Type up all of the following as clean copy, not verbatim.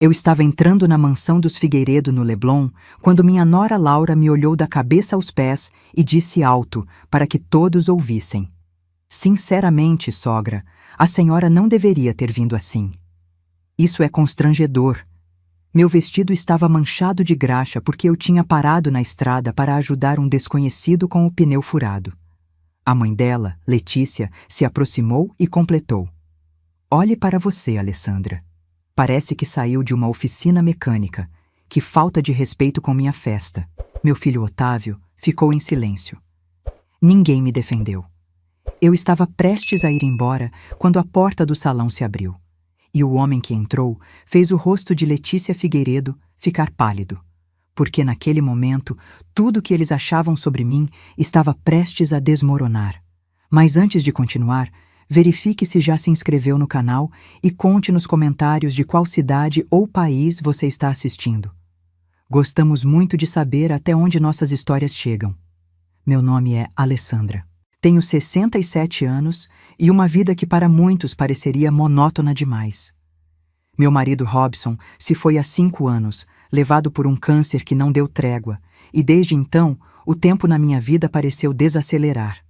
Eu estava entrando na mansão dos Figueiredo no Leblon quando minha nora Laura me olhou da cabeça aos pés e disse alto para que todos ouvissem: "Sinceramente, sogra, a senhora não deveria ter vindo assim. Isso é constrangedor." Meu vestido estava manchado de graxa porque eu tinha parado na estrada para ajudar um desconhecido com o pneu furado. A mãe dela, Letícia, se aproximou e completou: "Olhe para você, Alessandra. Parece que saiu de uma oficina mecânica. Que falta de respeito com minha festa." Meu filho Otávio ficou em silêncio. Ninguém me defendeu. Eu estava prestes a ir embora quando a porta do salão se abriu. E o homem que entrou fez o rosto de Letícia Figueiredo ficar pálido, porque naquele momento tudo o que eles achavam sobre mim estava prestes a desmoronar. Mas antes de continuar, verifique se já se inscreveu no canal e conte nos comentários de qual cidade ou país você está assistindo. Gostamos muito de saber até onde nossas histórias chegam. Meu nome é Alessandra. Tenho 67 anos e uma vida que para muitos pareceria monótona demais. Meu marido Robson se foi há 5 anos, levado por um câncer que não deu trégua, e desde então o tempo na minha vida pareceu desacelerar.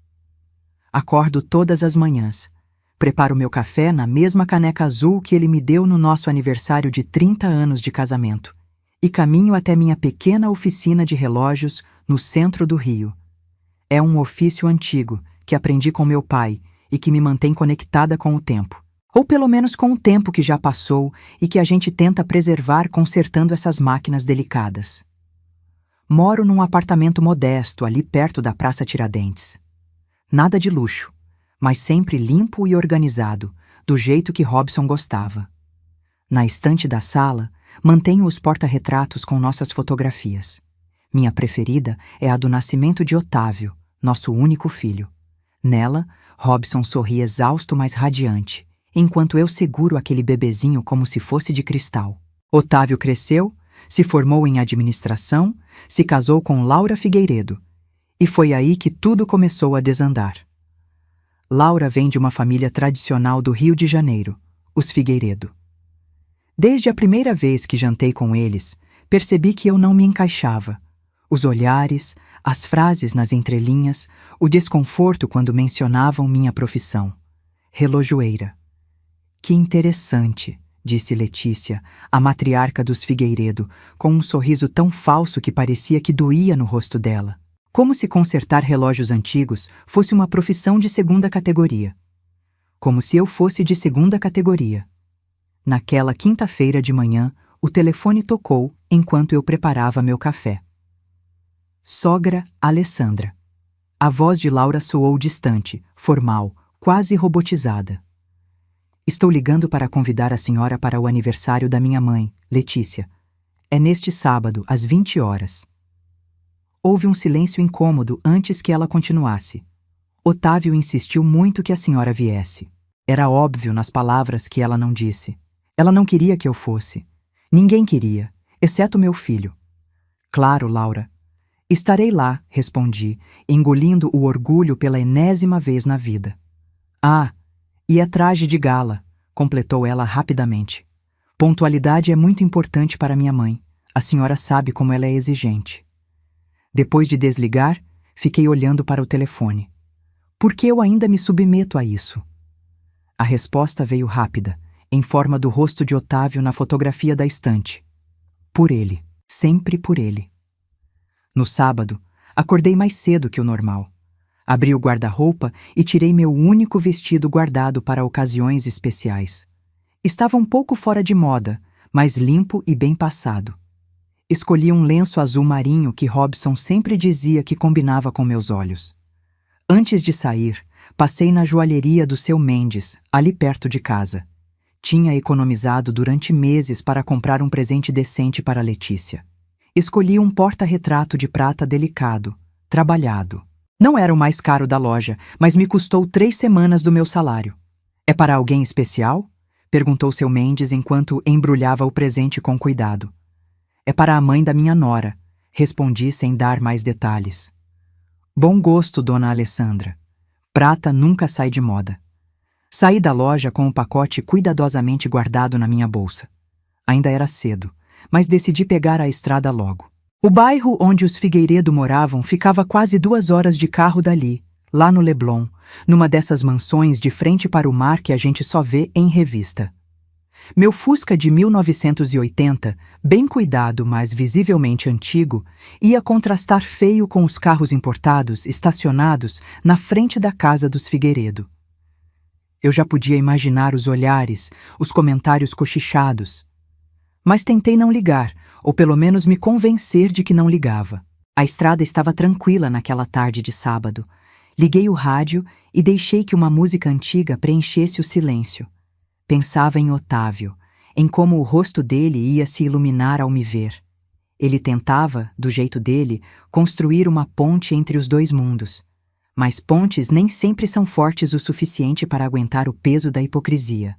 Acordo todas as manhãs, preparo meu café na mesma caneca azul que ele me deu no nosso aniversário de 30 anos de casamento, e caminho até minha pequena oficina de relógios no centro do Rio. É um ofício antigo que aprendi com meu pai e que me mantém conectada com o tempo. Ou pelo menos com o tempo que já passou e que a gente tenta preservar consertando essas máquinas delicadas. Moro num apartamento modesto ali perto da Praça Tiradentes. Nada de luxo, mas sempre limpo e organizado, do jeito que Robson gostava. Na estante da sala, mantenho os porta-retratos com nossas fotografias. Minha preferida é a do nascimento de Otávio, nosso único filho. Nela, Robson sorri exausto, mas radiante, enquanto eu seguro aquele bebezinho como se fosse de cristal. Otávio cresceu, se formou em administração, se casou com Laura Figueiredo, e foi aí que tudo começou a desandar. Laura vem de uma família tradicional do Rio de Janeiro, os Figueiredo. Desde a primeira vez que jantei com eles, percebi que eu não me encaixava. Os olhares, as frases nas entrelinhas, o desconforto quando mencionavam minha profissão. Relojoeira. "Que interessante", disse Letícia, a matriarca dos Figueiredo, com um sorriso tão falso que parecia que doía no rosto dela. Como se consertar relógios antigos fosse uma profissão de segunda categoria. Como se eu fosse de segunda categoria. Naquela quinta-feira de manhã, o telefone tocou enquanto eu preparava meu café. Sogra Alessandra. A voz de Laura soou distante, formal, quase robotizada. "Estou ligando para convidar a senhora para o aniversário da minha mãe, Letícia. É neste sábado, às 20 horas. Houve um silêncio incômodo antes que ela continuasse. Otávio insistiu muito que a senhora viesse. Era óbvio nas palavras que ela não disse. Ela não queria que eu fosse. Ninguém queria, exceto meu filho. "Claro, Laura. Estarei lá", respondi, engolindo o orgulho pela enésima vez na vida. "Ah, e é traje de gala", completou ela rapidamente. "Pontualidade é muito importante para minha mãe. A senhora sabe como ela é exigente." Depois de desligar, fiquei olhando para o telefone. Por que eu ainda me submeto a isso? A resposta veio rápida, em forma do rosto de Otávio na fotografia da estante. Por ele, sempre por ele. No sábado, acordei mais cedo que o normal. Abri o guarda-roupa e tirei meu único vestido guardado para ocasiões especiais. Estava um pouco fora de moda, mas limpo e bem passado. Escolhi um lenço azul marinho que Robson sempre dizia que combinava com meus olhos. Antes de sair, passei na joalheria do seu Mendes, ali perto de casa. Tinha economizado durante meses para comprar um presente decente para Letícia. Escolhi um porta-retrato de prata delicado, trabalhado. Não era o mais caro da loja, mas me custou 3 semanas do meu salário. "É para alguém especial?" perguntou seu Mendes enquanto embrulhava o presente com cuidado. "É para a mãe da minha nora", respondi sem dar mais detalhes. "Bom gosto, dona Alessandra. Prata nunca sai de moda." Saí da loja com o pacote cuidadosamente guardado na minha bolsa. Ainda era cedo, mas decidi pegar a estrada logo. O bairro onde os Figueiredo moravam ficava quase 2 horas de carro dali, lá no Leblon, numa dessas mansões de frente para o mar que a gente só vê em revista. Meu Fusca de 1980, bem cuidado, mas visivelmente antigo, ia contrastar feio com os carros importados estacionados na frente da casa dos Figueiredo. Eu já podia imaginar os olhares, os comentários cochichados. Mas tentei não ligar, ou pelo menos me convencer de que não ligava. A estrada estava tranquila naquela tarde de sábado. Liguei o rádio e deixei que uma música antiga preenchesse o silêncio. Pensava em Otávio, em como o rosto dele ia se iluminar ao me ver. Ele tentava, do jeito dele, construir uma ponte entre os dois mundos. Mas pontes nem sempre são fortes o suficiente para aguentar o peso da hipocrisia.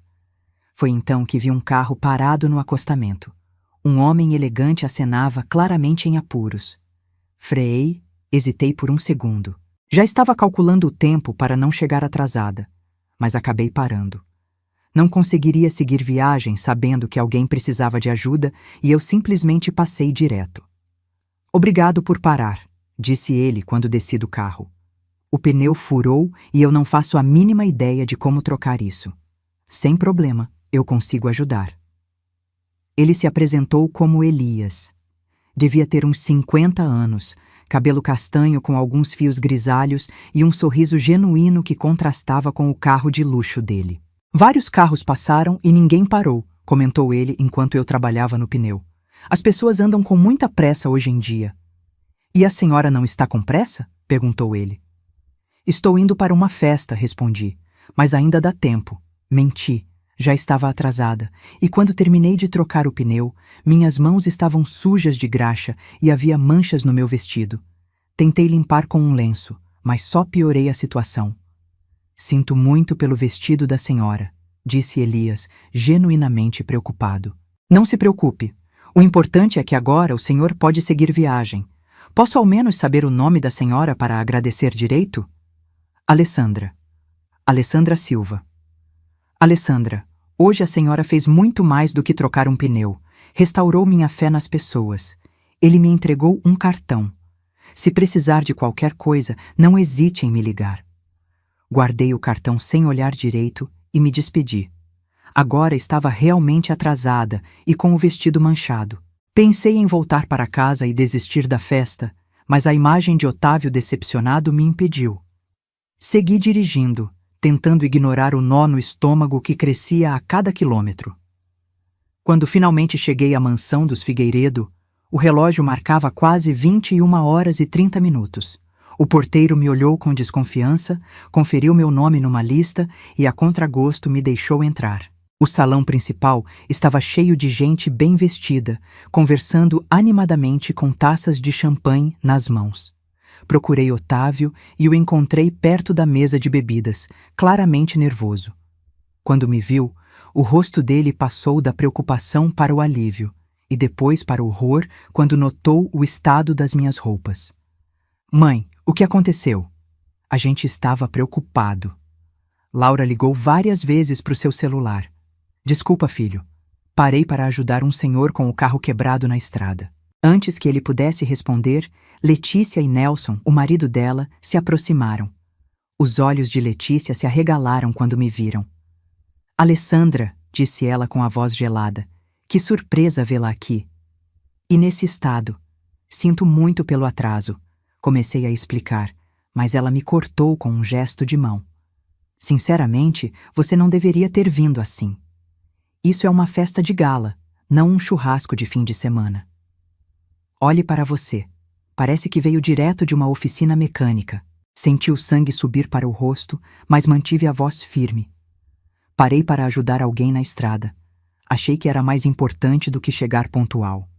Foi então que vi um carro parado no acostamento. Um homem elegante acenava claramente em apuros. Freei, hesitei por um segundo. Já estava calculando o tempo para não chegar atrasada, mas acabei parando. Não conseguiria seguir viagem sabendo que alguém precisava de ajuda e eu simplesmente passei direto. Obrigado por parar, disse ele quando desci do carro. O pneu furou e eu não faço a mínima ideia de como trocar isso. Sem problema, eu consigo ajudar. Ele se apresentou como Elias. Devia ter uns 50 anos, cabelo castanho com alguns fios grisalhos e um sorriso genuíno que contrastava com o carro de luxo dele. Vários carros passaram e ninguém parou, comentou ele enquanto eu trabalhava no pneu. As pessoas andam com muita pressa hoje em dia. E a senhora não está com pressa? Perguntou ele. Estou indo para uma festa, respondi, mas ainda dá tempo. Menti, já estava atrasada, e quando terminei de trocar o pneu, minhas mãos estavam sujas de graxa e havia manchas no meu vestido. Tentei limpar com um lenço, mas só piorei a situação. Sinto muito pelo vestido da senhora, disse Elias, genuinamente preocupado. Não se preocupe. O importante é que agora o senhor pode seguir viagem. Posso ao menos saber o nome da senhora para agradecer direito? Alessandra. Alessandra Silva. Alessandra, hoje a senhora fez muito mais do que trocar um pneu. Restaurou minha fé nas pessoas. Ele me entregou um cartão. Se precisar de qualquer coisa, não hesite em me ligar. Guardei o cartão sem olhar direito e me despedi. Agora estava realmente atrasada e com o vestido manchado. Pensei em voltar para casa e desistir da festa, mas a imagem de Otávio decepcionado me impediu. Segui dirigindo, tentando ignorar o nó no estômago que crescia a cada quilômetro. Quando finalmente cheguei à mansão dos Figueiredo, o relógio marcava quase 21h30. O porteiro me olhou com desconfiança, conferiu meu nome numa lista e, a contragosto, me deixou entrar. O salão principal estava cheio de gente bem vestida, conversando animadamente com taças de champanhe nas mãos. Procurei Otávio e o encontrei perto da mesa de bebidas, claramente nervoso. Quando me viu, o rosto dele passou da preocupação para o alívio e depois para o horror quando notou o estado das minhas roupas. Mãe, o que aconteceu? A gente estava preocupado. Laura ligou várias vezes para o seu celular. Desculpa, filho. Parei para ajudar um senhor com o carro quebrado na estrada. Antes que ele pudesse responder, Letícia e Nelson, o marido dela, se aproximaram. Os olhos de Letícia se arregalaram quando me viram. Alessandra, disse ela com a voz gelada, que surpresa vê-la aqui. E nesse estado. Sinto muito pelo atraso. Comecei a explicar, mas ela me cortou com um gesto de mão. Sinceramente, você não deveria ter vindo assim. Isso é uma festa de gala, não um churrasco de fim de semana. Olhe para você. Parece que veio direto de uma oficina mecânica. Senti o sangue subir para o rosto, mas mantive a voz firme. Parei para ajudar alguém na estrada. Achei que era mais importante do que chegar pontual.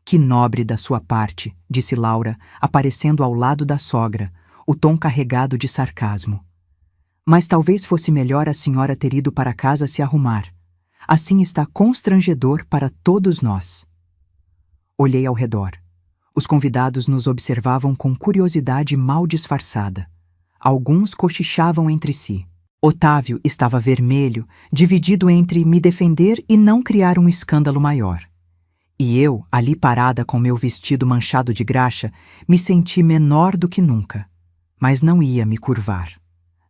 Que nobre da sua parte, disse Laura, aparecendo ao lado da sogra, o tom carregado de sarcasmo. Mas talvez fosse melhor a senhora ter ido para casa se arrumar. Assim está constrangedor para todos nós. Olhei ao redor. Os convidados nos observavam com curiosidade mal disfarçada. Alguns cochichavam entre si. Otávio estava vermelho, dividido entre me defender e não criar um escândalo maior. E eu, ali parada com meu vestido manchado de graxa, me senti menor do que nunca. Mas não ia me curvar.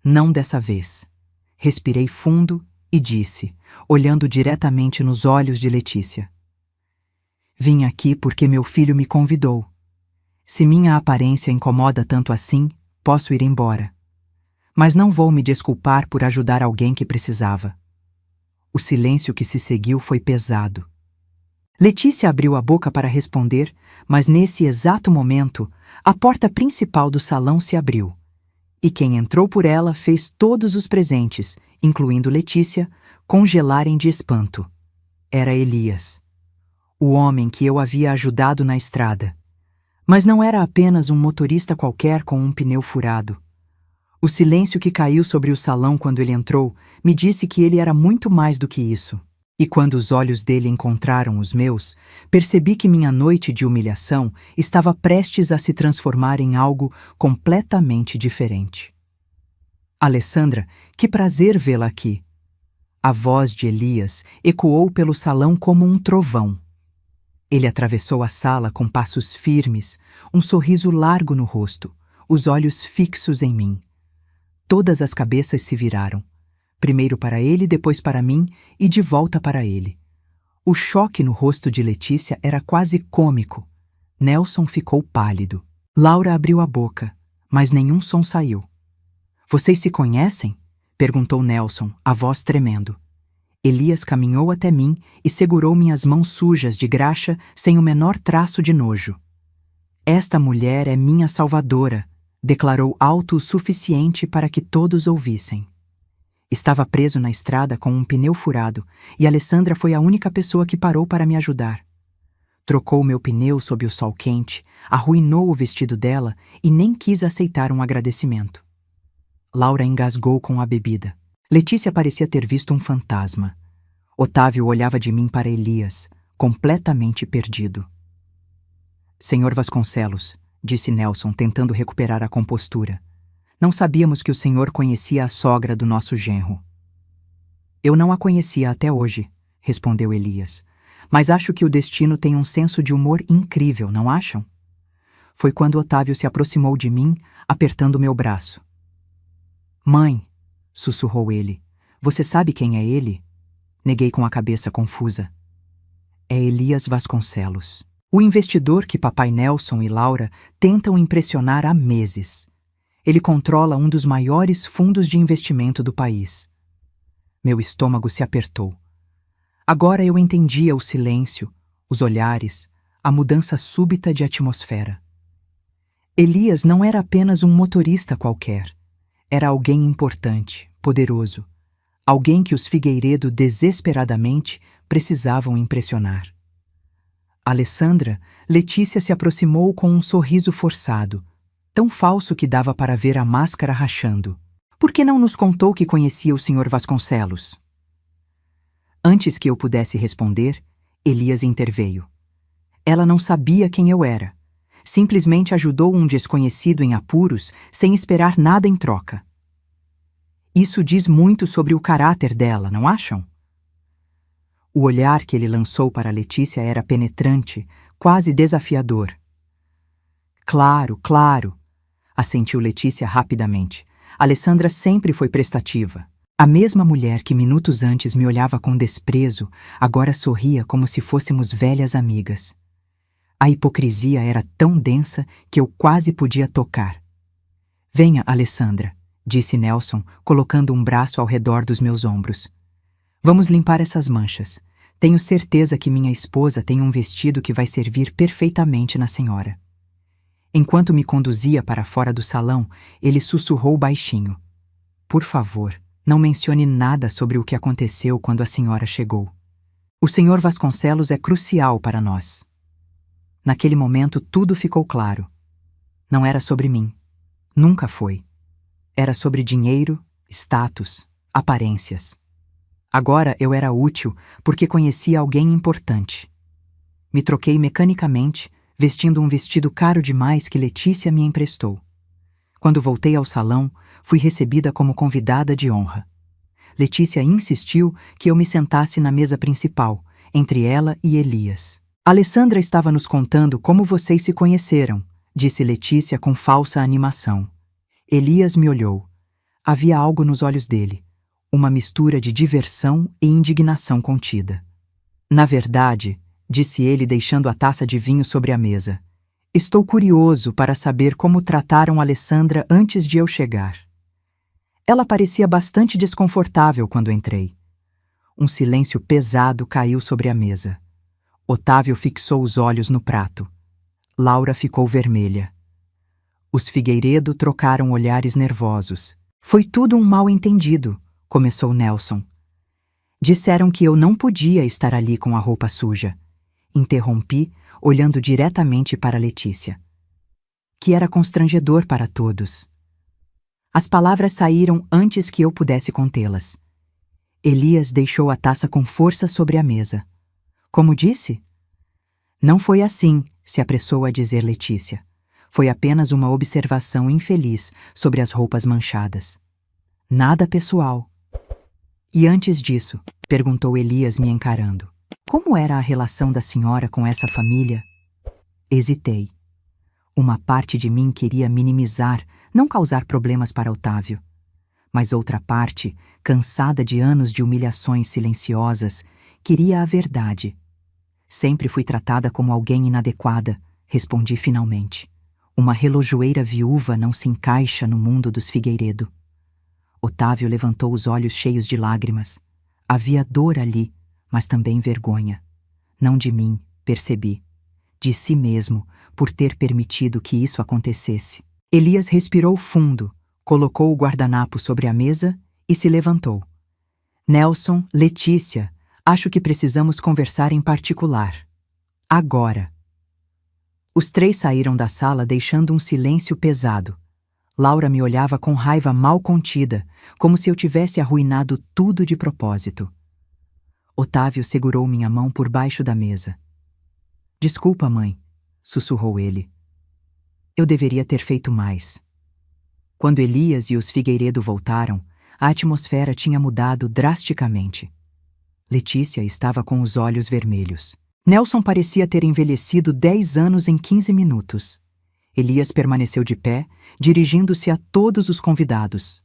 Não dessa vez. Respirei fundo e disse, olhando diretamente nos olhos de Letícia: vim aqui porque meu filho me convidou. Se minha aparência incomoda tanto assim, posso ir embora. Mas não vou me desculpar por ajudar alguém que precisava. O silêncio que se seguiu foi pesado. Letícia abriu a boca para responder, mas nesse exato momento, a porta principal do salão se abriu. E quem entrou por ela fez todos os presentes, incluindo Letícia, congelarem de espanto. Era Elias, o homem que eu havia ajudado na estrada. Mas não era apenas um motorista qualquer com um pneu furado. O silêncio que caiu sobre o salão quando ele entrou me disse que ele era muito mais do que isso. E quando os olhos dele encontraram os meus, percebi que minha noite de humilhação estava prestes a se transformar em algo completamente diferente. Alessandra, que prazer vê-la aqui. A voz de Elias ecoou pelo salão como um trovão. Ele atravessou a sala com passos firmes, um sorriso largo no rosto, os olhos fixos em mim. Todas as cabeças se viraram. Primeiro para ele, depois para mim e de volta para ele. O choque no rosto de Letícia era quase cômico. Nelson ficou pálido. Laura abriu a boca, mas nenhum som saiu. Vocês se conhecem? Perguntou Nelson, a voz tremendo. Elias caminhou até mim e segurou minhas mãos sujas de graxa sem o menor traço de nojo. Esta mulher é minha salvadora, declarou alto o suficiente para que todos ouvissem. Estava preso na estrada com um pneu furado e Alessandra foi a única pessoa que parou para me ajudar. Trocou meu pneu sob o sol quente, arruinou o vestido dela e nem quis aceitar um agradecimento. Laura engasgou com a bebida. Letícia parecia ter visto um fantasma. Otávio olhava de mim para Elias, completamente perdido. Senhor Vasconcelos, disse Nelson, tentando recuperar a compostura. Não sabíamos que o senhor conhecia a sogra do nosso genro. Eu não a conhecia até hoje, respondeu Elias. Mas acho que o destino tem um senso de humor incrível, não acham? Foi quando Otávio se aproximou de mim, apertando meu braço. Mãe, sussurrou ele, você sabe quem é ele? Neguei com a cabeça confusa. É Elias Vasconcelos, o investidor que papai Nelson e Laura tentam impressionar há meses. Ele controla um dos maiores fundos de investimento do país. Meu estômago se apertou. Agora eu entendia o silêncio, os olhares, a mudança súbita de atmosfera. Elias não era apenas um motorista qualquer. Era alguém importante, poderoso. Alguém que os Figueiredo desesperadamente precisavam impressionar. Alessandra, Letícia se aproximou com um sorriso forçado, tão falso que dava para ver a máscara rachando. Por que não nos contou que conhecia o Sr. Vasconcelos? Antes que eu pudesse responder, Elias interveio. Ela não sabia quem eu era. Simplesmente ajudou um desconhecido em apuros sem esperar nada em troca. Isso diz muito sobre o caráter dela, não acham? O olhar que ele lançou para Letícia era penetrante, quase desafiador. Claro, claro, assentiu Letícia rapidamente. Alessandra sempre foi prestativa. A mesma mulher que minutos antes me olhava com desprezo, agora sorria como se fôssemos velhas amigas. A hipocrisia era tão densa que eu quase podia tocar. Venha, Alessandra, disse Nelson, colocando um braço ao redor dos meus ombros. Vamos limpar essas manchas. Tenho certeza que minha esposa tem um vestido que vai servir perfeitamente na senhora. Enquanto me conduzia para fora do salão, ele sussurrou baixinho. Por favor, não mencione nada sobre o que aconteceu quando a senhora chegou. O Sr. Vasconcelos é crucial para nós. Naquele momento tudo ficou claro. Não era sobre mim. Nunca foi. Era sobre dinheiro, status, aparências. Agora eu era útil porque conhecia alguém importante. Me troquei mecanicamente, vestindo um vestido caro demais que Letícia me emprestou. Quando voltei ao salão, fui recebida como convidada de honra. Letícia insistiu que eu me sentasse na mesa principal, entre ela e Elias. Alessandra estava nos contando como vocês se conheceram, disse Letícia com falsa animação. Elias me olhou. Havia algo nos olhos dele, uma mistura de diversão e indignação contida. Na verdade, disse ele deixando a taça de vinho sobre a mesa, estou curioso para saber como trataram Alessandra antes de eu chegar. Ela parecia bastante desconfortável quando entrei. Um silêncio pesado caiu sobre a mesa. Otávio fixou os olhos no prato. Laura ficou vermelha. Os Figueiredo trocaram olhares nervosos. Foi tudo um mal-entendido, começou Nelson. Disseram que eu não podia estar ali com a roupa suja. Interrompi, olhando diretamente para Letícia. Que era constrangedor para todos. As palavras saíram antes que eu pudesse contê-las. Elias deixou a taça com força sobre a mesa. Como disse? Não foi assim, se apressou a dizer Letícia. Foi apenas uma observação infeliz sobre as roupas manchadas. Nada pessoal. E antes disso, perguntou Elias me encarando. Como era a relação da senhora com essa família? Hesitei. Uma parte de mim queria minimizar, não causar problemas para Otávio. Mas outra parte, cansada de anos de humilhações silenciosas, queria a verdade. Sempre fui tratada como alguém inadequada, respondi finalmente. Uma relojoeira viúva não se encaixa no mundo dos Figueiredo. Otávio levantou os olhos cheios de lágrimas. Havia dor ali, mas também vergonha. Não de mim, percebi. De si mesmo, por ter permitido que isso acontecesse. Elias respirou fundo, colocou o guardanapo sobre a mesa e se levantou. Nelson, Letícia, acho que precisamos conversar em particular. Agora. Os três saíram da sala deixando um silêncio pesado. Laura me olhava com raiva mal contida, como se eu tivesse arruinado tudo de propósito. Otávio segurou minha mão por baixo da mesa. Desculpa, mãe, sussurrou ele. Eu deveria ter feito mais. Quando Elias e os Figueiredo voltaram, a atmosfera tinha mudado drasticamente. Letícia estava com os olhos vermelhos. Nelson parecia ter envelhecido 10 anos em 15 minutos. Elias permaneceu de pé, dirigindo-se a todos os convidados.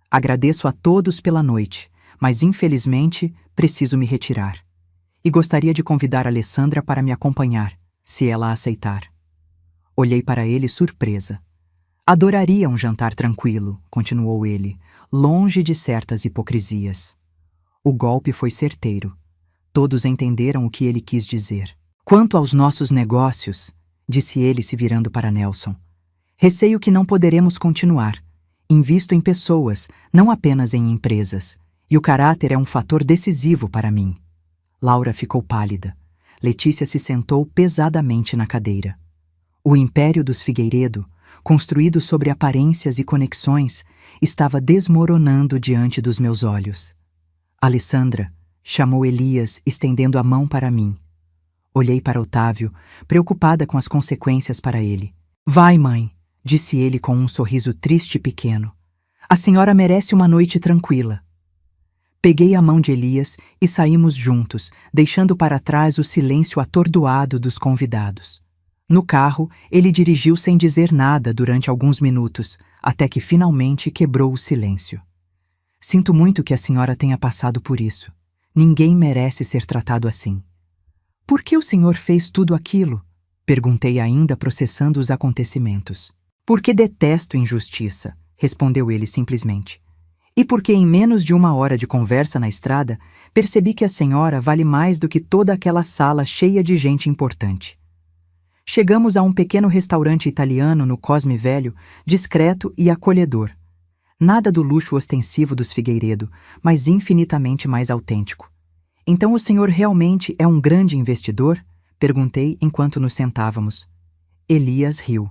Agradeço a todos pela noite, mas infelizmente preciso me retirar. E gostaria de convidar Alessandra para me acompanhar, se ela aceitar. Olhei para ele surpresa. Adoraria um jantar tranquilo, continuou ele, longe de certas hipocrisias. O golpe foi certeiro. Todos entenderam o que ele quis dizer. Quanto aos nossos negócios, disse ele se virando para Nelson, receio que não poderemos continuar. Invisto em pessoas, não apenas em empresas, e o caráter é um fator decisivo para mim. Laura ficou pálida. Letícia se sentou pesadamente na cadeira. O império dos Figueiredo, construído sobre aparências e conexões, estava desmoronando diante dos meus olhos. Alessandra, chamou Elias, estendendo a mão para mim. Olhei para Otávio, preocupada com as consequências para ele. Vai, mãe, disse ele com um sorriso triste e pequeno. A senhora merece uma noite tranquila. Peguei a mão de Elias e saímos juntos, deixando para trás o silêncio atordoado dos convidados. No carro, ele dirigiu sem dizer nada durante alguns minutos, até que finalmente quebrou o silêncio. Sinto muito que a senhora tenha passado por isso. Ninguém merece ser tratado assim. Por que o senhor fez tudo aquilo? Perguntei ainda processando os acontecimentos. Porque detesto injustiça, respondeu ele simplesmente. E porque em menos de 1 hora de conversa na estrada, percebi que a senhora vale mais do que toda aquela sala cheia de gente importante. Chegamos a um pequeno restaurante italiano no Cosme Velho, discreto e acolhedor. Nada do luxo ostensivo dos Figueiredo, mas infinitamente mais autêntico. Então o senhor realmente é um grande investidor? Perguntei enquanto nos sentávamos. Elias riu.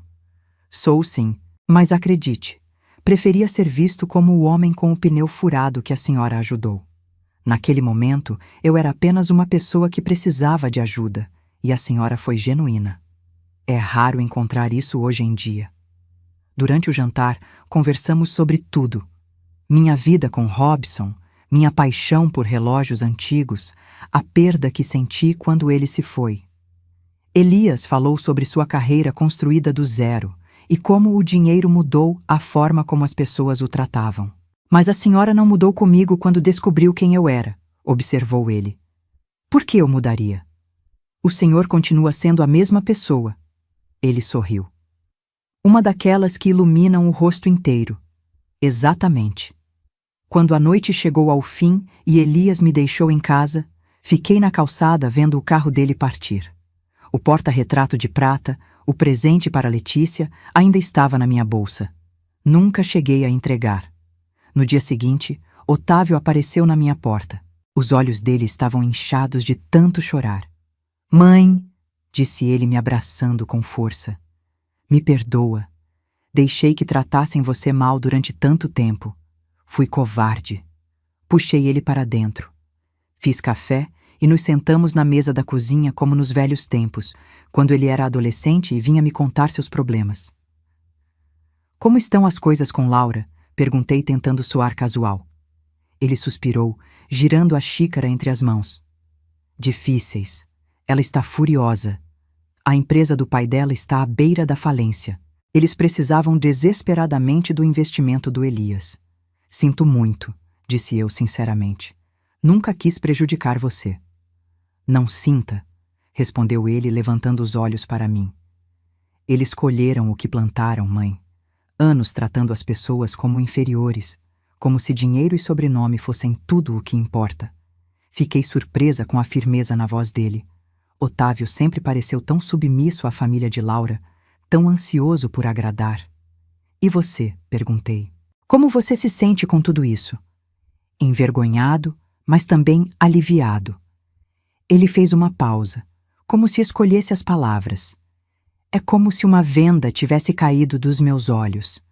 Sou sim, mas acredite, preferia ser visto como o homem com o pneu furado que a senhora ajudou. Naquele momento, eu era apenas uma pessoa que precisava de ajuda, e a senhora foi genuína. É raro encontrar isso hoje em dia. Durante o jantar, conversamos sobre tudo. Minha vida com Robson, minha paixão por relógios antigos, a perda que senti quando ele se foi. Elias falou sobre sua carreira construída do zero e como o dinheiro mudou a forma como as pessoas o tratavam. Mas a senhora não mudou comigo quando descobriu quem eu era, observou ele. Por que eu mudaria? O senhor continua sendo a mesma pessoa. Ele sorriu. Uma daquelas que iluminam o rosto inteiro. Exatamente. Quando a noite chegou ao fim e Elias me deixou em casa, fiquei na calçada vendo o carro dele partir. O porta-retrato de prata, o presente para Letícia, ainda estava na minha bolsa. Nunca cheguei a entregar. No dia seguinte, Otávio apareceu na minha porta. Os olhos dele estavam inchados de tanto chorar. Mãe, disse ele me abraçando com força. Me perdoa. Deixei que tratassem você mal durante tanto tempo. Fui covarde. Puxei ele para dentro. Fiz café e nos sentamos na mesa da cozinha como nos velhos tempos, quando ele era adolescente e vinha me contar seus problemas. Como estão as coisas com Laura? Perguntei tentando soar casual. Ele suspirou, girando a xícara entre as mãos. Difíceis. Ela está furiosa. A empresa do pai dela está à beira da falência. Eles precisavam desesperadamente do investimento do Elias. Sinto muito, disse eu sinceramente. Nunca quis prejudicar você. Não sinta, respondeu ele levantando os olhos para mim. Eles colheram o que plantaram, mãe. Anos tratando as pessoas como inferiores, como se dinheiro e sobrenome fossem tudo o que importa. Fiquei surpresa com a firmeza na voz dele. Otávio sempre pareceu tão submisso à família de Laura, tão ansioso por agradar. E você? Perguntei. Como você se sente com tudo isso? Envergonhado, mas também aliviado. Ele fez uma pausa, como se escolhesse as palavras. É como se uma venda tivesse caído dos meus olhos.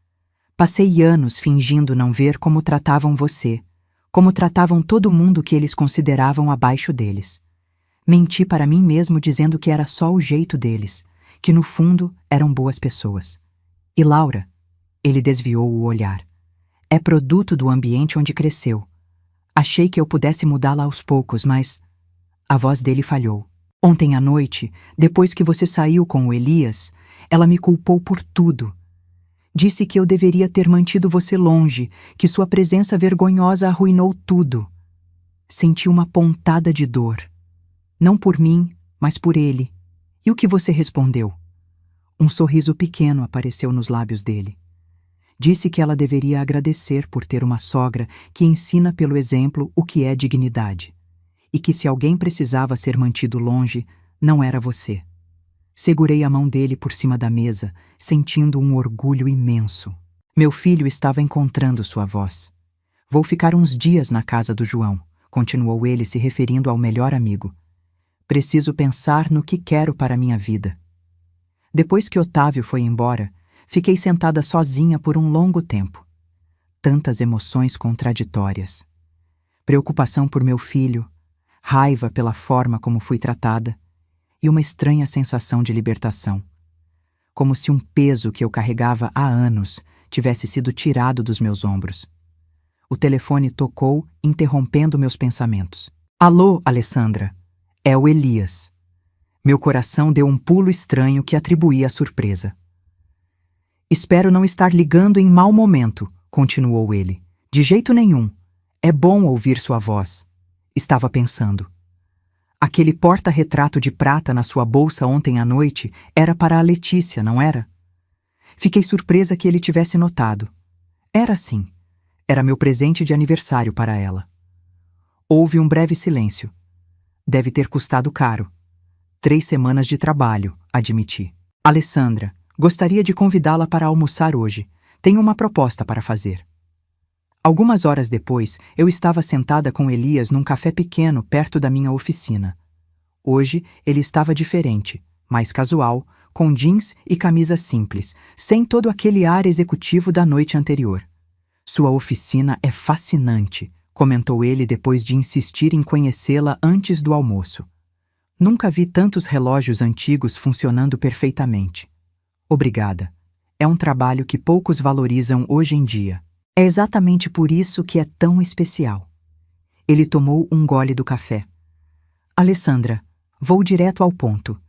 Passei anos fingindo não ver como tratavam você, como tratavam todo mundo que eles consideravam abaixo deles. Menti para mim mesmo dizendo que era só o jeito deles, que no fundo eram boas pessoas. E Laura? Ele desviou o olhar. É produto do ambiente onde cresceu. Achei que eu pudesse mudá-la aos poucos, mas... A voz dele falhou. Ontem à noite, depois que você saiu com o Elias, ela me culpou por tudo. Disse que eu deveria ter mantido você longe, que sua presença vergonhosa arruinou tudo. Senti uma pontada de dor. Não por mim, mas por ele. E o que você respondeu? Um sorriso pequeno apareceu nos lábios dele. Disse que ela deveria agradecer por ter uma sogra que ensina pelo exemplo o que é dignidade. E que se alguém precisava ser mantido longe, não era você. Segurei a mão dele por cima da mesa, sentindo um orgulho imenso. Meu filho estava encontrando sua voz. Vou ficar uns dias na casa do João, continuou ele se referindo ao melhor amigo. Preciso pensar no que quero para minha vida. Depois que Otávio foi embora, fiquei sentada sozinha por um longo tempo. Tantas emoções contraditórias. Preocupação por meu filho, raiva pela forma como fui tratada e uma estranha sensação de libertação. Como se um peso que eu carregava há anos tivesse sido tirado dos meus ombros. O telefone tocou, interrompendo meus pensamentos. Alô, Alessandra. É o Elias. Meu coração deu um pulo estranho que atribuí à surpresa. Espero não estar ligando em mau momento, continuou ele. De jeito nenhum. É bom ouvir sua voz. Estava pensando. Aquele porta-retrato de prata na sua bolsa ontem à noite era para a Letícia, não era? Fiquei surpresa que ele tivesse notado. Era sim. Era meu presente de aniversário para ela. Houve um breve silêncio. Deve ter custado caro. 3 semanas de trabalho, admiti. Alessandra, gostaria de convidá-la para almoçar hoje. Tenho uma proposta para fazer. Algumas horas depois, eu estava sentada com Elias num café pequeno perto da minha oficina. Hoje, ele estava diferente, mais casual, com jeans e camisa simples, sem todo aquele ar executivo da noite anterior. Sua oficina é fascinante, comentou ele depois de insistir em conhecê-la antes do almoço. Nunca vi tantos relógios antigos funcionando perfeitamente. Obrigada. é um trabalho que poucos valorizam hoje em dia. É exatamente por isso que é tão especial. Ele tomou um gole do café. Alessandra, vou direto ao ponto.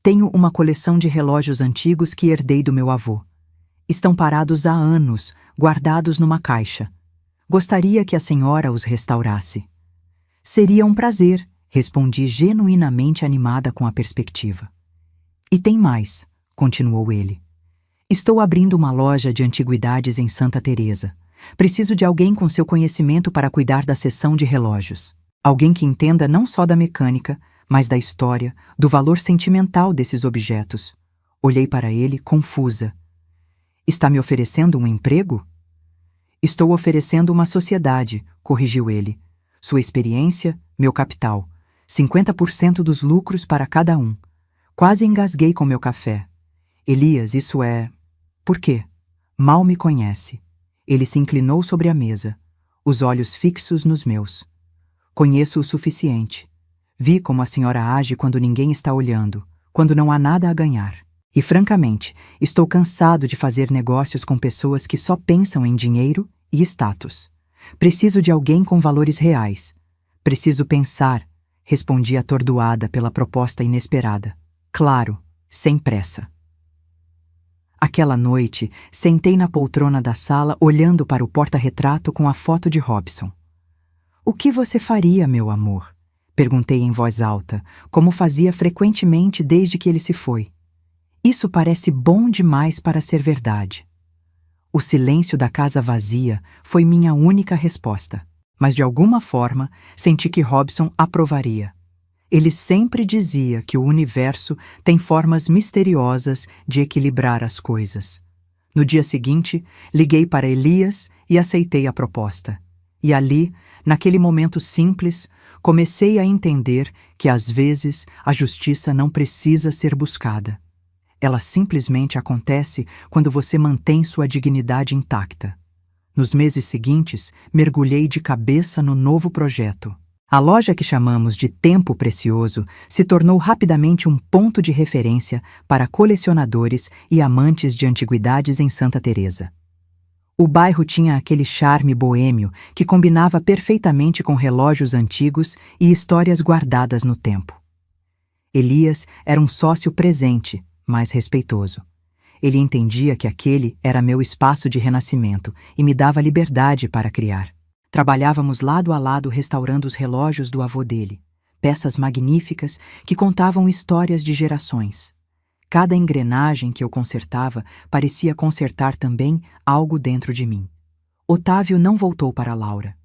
Tenho uma coleção de relógios antigos que herdei do meu avô. Estão parados há anos, guardados numa caixa. Gostaria que a senhora os restaurasse. Seria um prazer, respondi genuinamente animada com a perspectiva. E tem mais, continuou ele. Estou abrindo uma loja de antiguidades em Santa Teresa. Preciso de alguém com seu conhecimento para cuidar da seção de relógios. Alguém que entenda não só da mecânica, mas da história, do valor sentimental desses objetos. Olhei para ele, confusa. Está me oferecendo um emprego? Estou oferecendo uma sociedade, corrigiu ele. Sua experiência, meu capital. 50% dos lucros para cada um. Quase engasguei com meu café. Elias, isso é... Por quê? Mal me conhece. Ele se inclinou sobre a mesa, os olhos fixos nos meus. Conheço o suficiente. Vi como a senhora age quando ninguém está olhando, quando não há nada a ganhar. E, francamente, estou cansado de fazer negócios com pessoas que só pensam em dinheiro e status. Preciso de alguém com valores reais. Preciso pensar, respondi atordoada pela proposta inesperada. Claro, sem pressa. Aquela noite, sentei na poltrona da sala olhando para o porta-retrato com a foto de Robson. O que você faria, meu amor? Perguntei em voz alta, como fazia frequentemente desde que ele se foi. Isso parece bom demais para ser verdade. O silêncio da casa vazia foi minha única resposta, mas de alguma forma senti que Robson aprovaria. Ele sempre dizia que o universo tem formas misteriosas de equilibrar as coisas. No dia seguinte, liguei para Elias e aceitei a proposta. E ali, naquele momento simples, comecei a entender que às vezes a justiça não precisa ser buscada. Ela simplesmente acontece quando você mantém sua dignidade intacta. Nos meses seguintes, mergulhei de cabeça no novo projeto. A loja que chamamos de Tempo Precioso se tornou rapidamente um ponto de referência para colecionadores e amantes de antiguidades em Santa Teresa. O bairro tinha aquele charme boêmio que combinava perfeitamente com relógios antigos e histórias guardadas no tempo. Elias era um sócio presente, mas respeitoso. Ele entendia que aquele era meu espaço de renascimento e me dava liberdade para criar. Trabalhávamos lado a lado restaurando os relógios do avô dele, peças magníficas que contavam histórias de gerações. Cada engrenagem que eu consertava parecia consertar também algo dentro de mim. Otávio não voltou para Laura.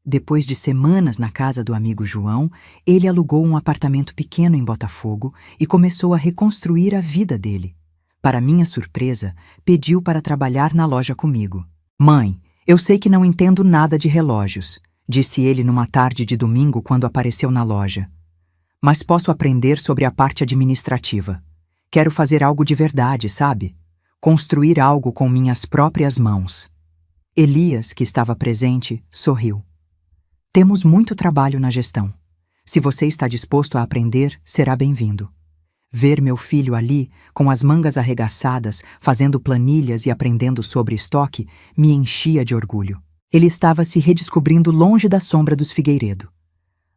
Depois de semanas na casa do amigo João, ele alugou um apartamento pequeno em Botafogo e começou a reconstruir a vida dele. Para minha surpresa, pediu para trabalhar na loja comigo. Mãe, eu sei que não entendo nada de relógios, disse ele numa tarde de domingo quando apareceu na loja. Mas posso aprender sobre a parte administrativa. Quero fazer algo de verdade, sabe? Construir algo com minhas próprias mãos. Elias, que estava presente, sorriu. Temos muito trabalho na gestão. Se você está disposto a aprender, será bem-vindo. Ver meu filho ali, com as mangas arregaçadas, fazendo planilhas e aprendendo sobre estoque, me enchia de orgulho. Ele estava se redescobrindo longe da sombra dos Figueiredo.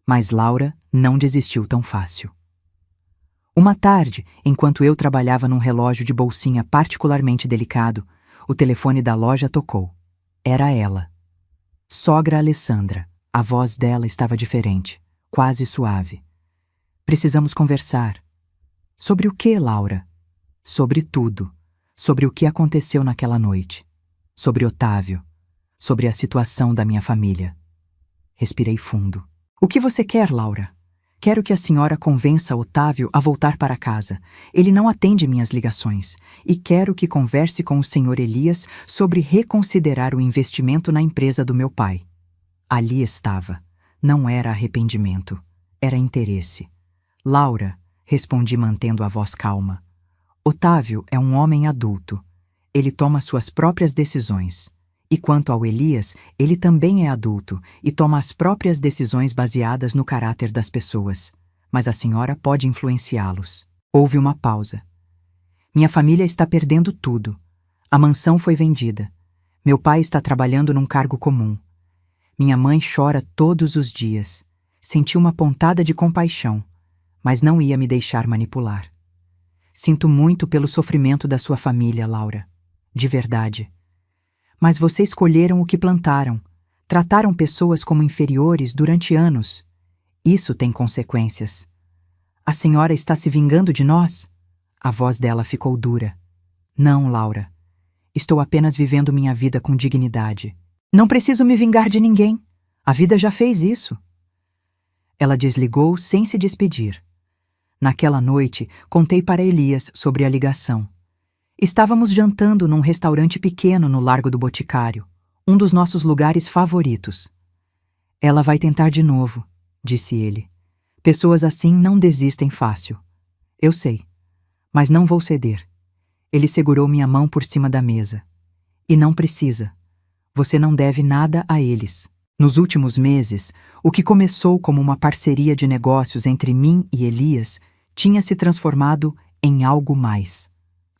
Mas Laura não desistiu tão fácil. Uma tarde, enquanto eu trabalhava num relógio de bolsinha particularmente delicado, o telefone da loja tocou. Era ela. Sogra Alessandra. A voz dela estava diferente, quase suave. Precisamos conversar. Sobre o que, Laura? Sobre tudo. Sobre o que aconteceu naquela noite. Sobre Otávio. Sobre a situação da minha família. Respirei fundo. O que você quer, Laura? Quero que a senhora convença Otávio a voltar para casa. Ele não atende minhas ligações. E quero que converse com o senhor Elias sobre reconsiderar o investimento na empresa do meu pai. Ali estava. Não era arrependimento. Era interesse. Laura, respondi mantendo a voz calma. Otávio é um homem adulto. Ele toma suas próprias decisões. E quanto ao Elias, ele também é adulto e toma as próprias decisões baseadas no caráter das pessoas. Mas a senhora pode influenciá-los. Houve uma pausa. Minha família está perdendo tudo. A mansão foi vendida. Meu pai está trabalhando num cargo comum. Minha mãe chora todos os dias. Senti uma pontada de compaixão, mas não ia me deixar manipular. Sinto muito pelo sofrimento da sua família, Laura. De verdade. Mas vocês colheram o que plantaram. Trataram pessoas como inferiores durante anos. Isso tem consequências. A senhora está se vingando de nós? A voz dela ficou dura. Não, Laura. Estou apenas vivendo minha vida com dignidade. Não preciso me vingar de ninguém. A vida já fez isso. Ela desligou sem se despedir. Naquela noite, contei para Elias sobre a ligação. Estávamos jantando num restaurante pequeno no Largo do Boticário, um dos nossos lugares favoritos. Ela vai tentar de novo, disse ele. Pessoas assim não desistem fácil. Eu sei, mas não vou ceder. Ele segurou minha mão por cima da mesa. E não precisa. Você não deve nada a eles. Nos últimos meses, o que começou como uma parceria de negócios entre mim e Elias tinha se transformado em algo mais.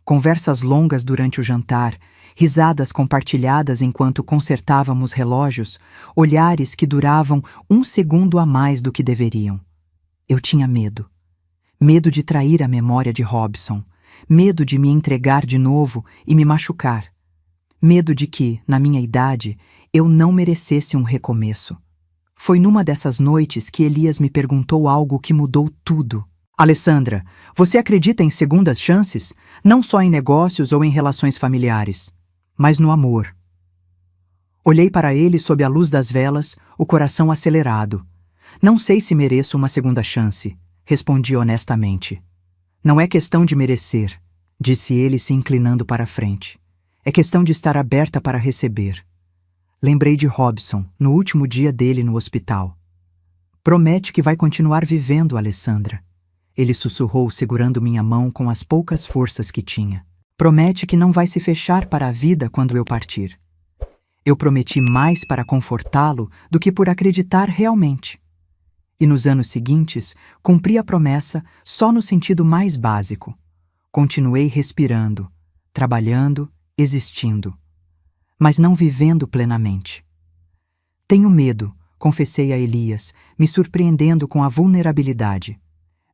Conversas longas durante o jantar, risadas compartilhadas enquanto consertávamos relógios, olhares que duravam 1 segundo a mais do que deveriam. Eu tinha medo. Medo de trair a memória de Robson, medo de me entregar de novo e me machucar. Medo de que, na minha idade, eu não merecesse um recomeço. Foi numa dessas noites que Elias me perguntou algo que mudou tudo. Alessandra, você acredita em segundas chances? Não só em negócios ou em relações familiares, mas no amor. Olhei para ele sob a luz das velas, o coração acelerado. Não sei se mereço uma segunda chance, respondi honestamente. Não é questão de merecer, disse ele se inclinando para a frente. É questão de estar aberta para receber. Lembrei de Robson, no último dia dele no hospital. Promete que vai continuar vivendo, Alessandra. Ele sussurrou, segurando minha mão com as poucas forças que tinha. Promete que não vai se fechar para a vida quando eu partir. Eu prometi mais para confortá-lo do que por acreditar realmente. E nos anos seguintes, cumpri a promessa só no sentido mais básico. Continuei respirando, trabalhando, existindo, mas não vivendo plenamente. Tenho medo, confessei a Elias, me surpreendendo com a vulnerabilidade.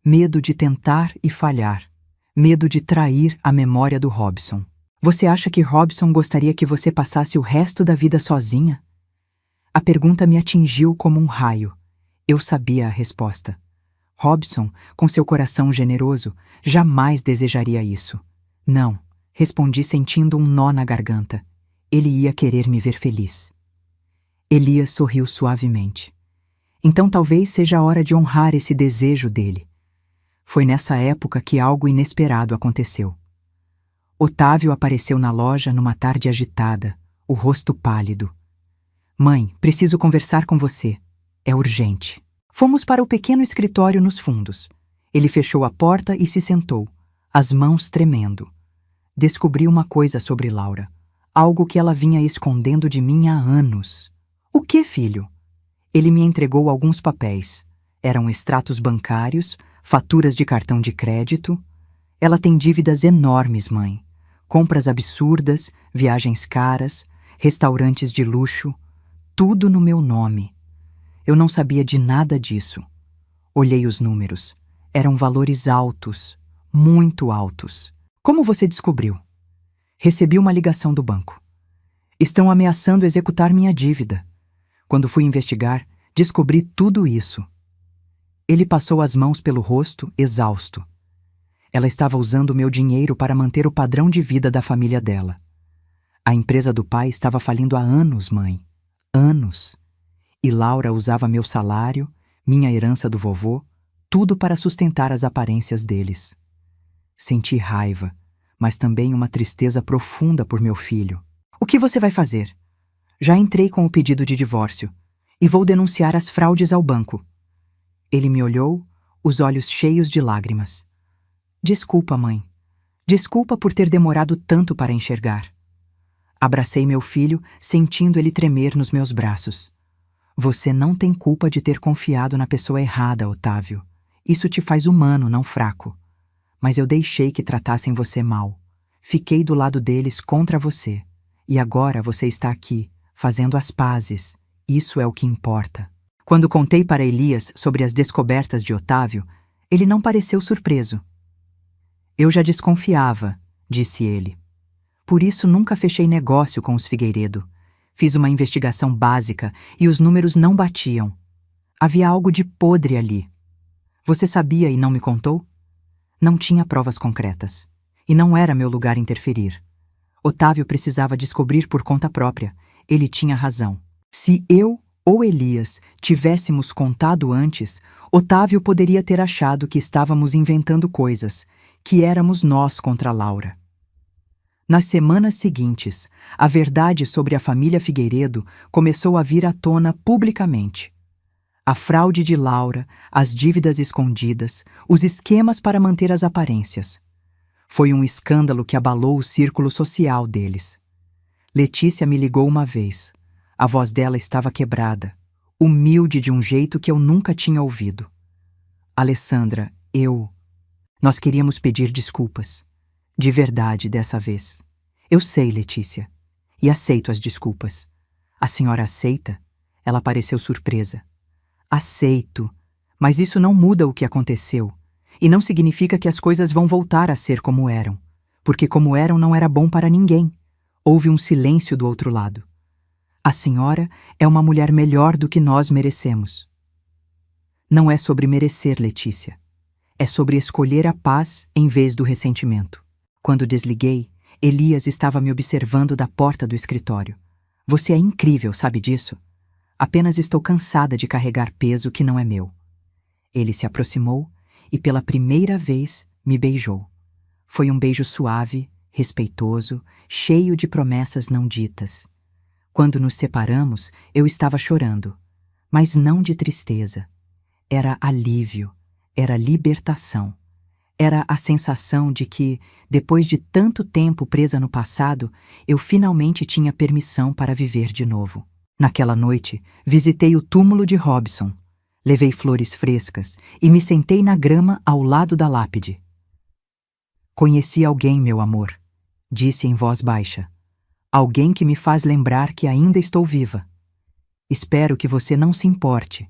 Medo de tentar e falhar. Medo de trair a memória do Robson. Você acha que Robson gostaria que você passasse o resto da vida sozinha? A pergunta me atingiu como um raio. Eu sabia a resposta. Robson, com seu coração generoso, jamais desejaria isso. Não, respondi sentindo um nó na garganta. Ele ia querer me ver feliz. Elias sorriu suavemente. Então talvez seja a hora de honrar esse desejo dele. Foi nessa época que algo inesperado aconteceu. Otávio apareceu na loja numa tarde agitada, o rosto pálido. Mãe, preciso conversar com você. É urgente. Fomos para o pequeno escritório nos fundos. Ele fechou a porta e se sentou, as mãos tremendo. Descobri uma coisa sobre Laura, algo que ela vinha escondendo de mim há anos. O que, filho? Ele me entregou alguns papéis. Eram extratos bancários, faturas de cartão de crédito. Ela tem dívidas enormes, mãe. Compras absurdas, viagens caras, restaurantes de luxo, tudo no meu nome. Eu não sabia de nada disso. Olhei os números. Eram valores altos, muito altos. Como você descobriu? Recebi uma ligação do banco. Estão ameaçando executar minha dívida. Quando fui investigar, descobri tudo isso. Ele passou as mãos pelo rosto, exausto. Ela estava usando meu dinheiro para manter o padrão de vida da família dela. A empresa do pai estava falindo há anos, mãe. Anos. E Laura usava meu salário, minha herança do vovô, tudo para sustentar as aparências deles. Senti raiva, mas também uma tristeza profunda por meu filho. O que você vai fazer? Já entrei com o pedido de divórcio e vou denunciar as fraudes ao banco. Ele me olhou, os olhos cheios de lágrimas. Desculpa, mãe. Desculpa por ter demorado tanto para enxergar. Abracei meu filho, sentindo ele tremer nos meus braços. Você não tem culpa de ter confiado na pessoa errada, Otávio. Isso te faz humano, não fraco. Mas eu deixei que tratassem você mal. Fiquei do lado deles contra você. E agora você está aqui, fazendo as pazes. Isso é o que importa. Quando contei para Elias sobre as descobertas de Otávio, ele não pareceu surpreso. Eu já desconfiava, disse ele. Por isso nunca fechei negócio com os Figueiredo. Fiz uma investigação básica e os números não batiam. Havia algo de podre ali. Você sabia e não me contou? Não tinha provas concretas. E não era meu lugar interferir. Otávio precisava descobrir por conta própria. Ele tinha razão. Se eu ou Elias tivéssemos contado antes, Otávio poderia ter achado que estávamos inventando coisas, que éramos nós contra Laura. Nas semanas seguintes, a verdade sobre a família Figueiredo começou a vir à tona publicamente. A fraude de Laura, as dívidas escondidas, os esquemas para manter as aparências. Foi um escândalo que abalou o círculo social deles. Letícia me ligou uma vez. A voz dela estava quebrada, humilde de um jeito que eu nunca tinha ouvido. Alessandra, nós queríamos pedir desculpas. De verdade, dessa vez. Eu sei, Letícia, e aceito as desculpas. A senhora aceita? Ela pareceu surpresa. Aceito, mas isso não muda o que aconteceu. E não significa que as coisas vão voltar a ser como eram. Porque como eram não era bom para ninguém. Houve um silêncio do outro lado. A senhora é uma mulher melhor do que nós merecemos. Não é sobre merecer, Letícia. É sobre escolher a paz em vez do ressentimento. Quando desliguei, Elias estava me observando da porta do escritório. Você é incrível, sabe disso? Apenas estou cansada de carregar peso que não é meu. Ele se aproximou e pela primeira vez me beijou. Foi um beijo suave, respeitoso, cheio de promessas não ditas. Quando nos separamos, eu estava chorando, mas não de tristeza. Era alívio, era libertação. Era a sensação de que, depois de tanto tempo presa no passado, eu finalmente tinha permissão para viver de novo. Naquela noite, visitei o túmulo de Robson. Levei flores frescas e me sentei na grama ao lado da lápide. Conheci alguém, meu amor, disse em voz baixa. Alguém que me faz lembrar que ainda estou viva. Espero que você não se importe.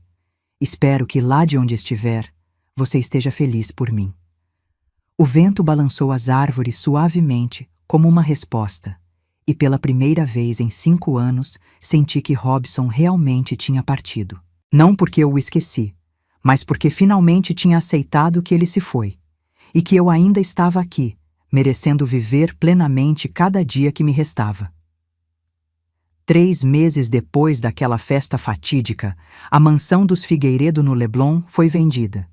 Espero que lá de onde estiver, você esteja feliz por mim. O vento balançou as árvores suavemente, como uma resposta, e pela primeira vez em 5 anos senti que Robson realmente tinha partido. Não porque eu o esqueci, mas porque finalmente tinha aceitado que ele se foi, e que eu ainda estava aqui, merecendo viver plenamente cada dia que me restava. 3 meses depois daquela festa fatídica, a mansão dos Figueiredo no Leblon foi vendida.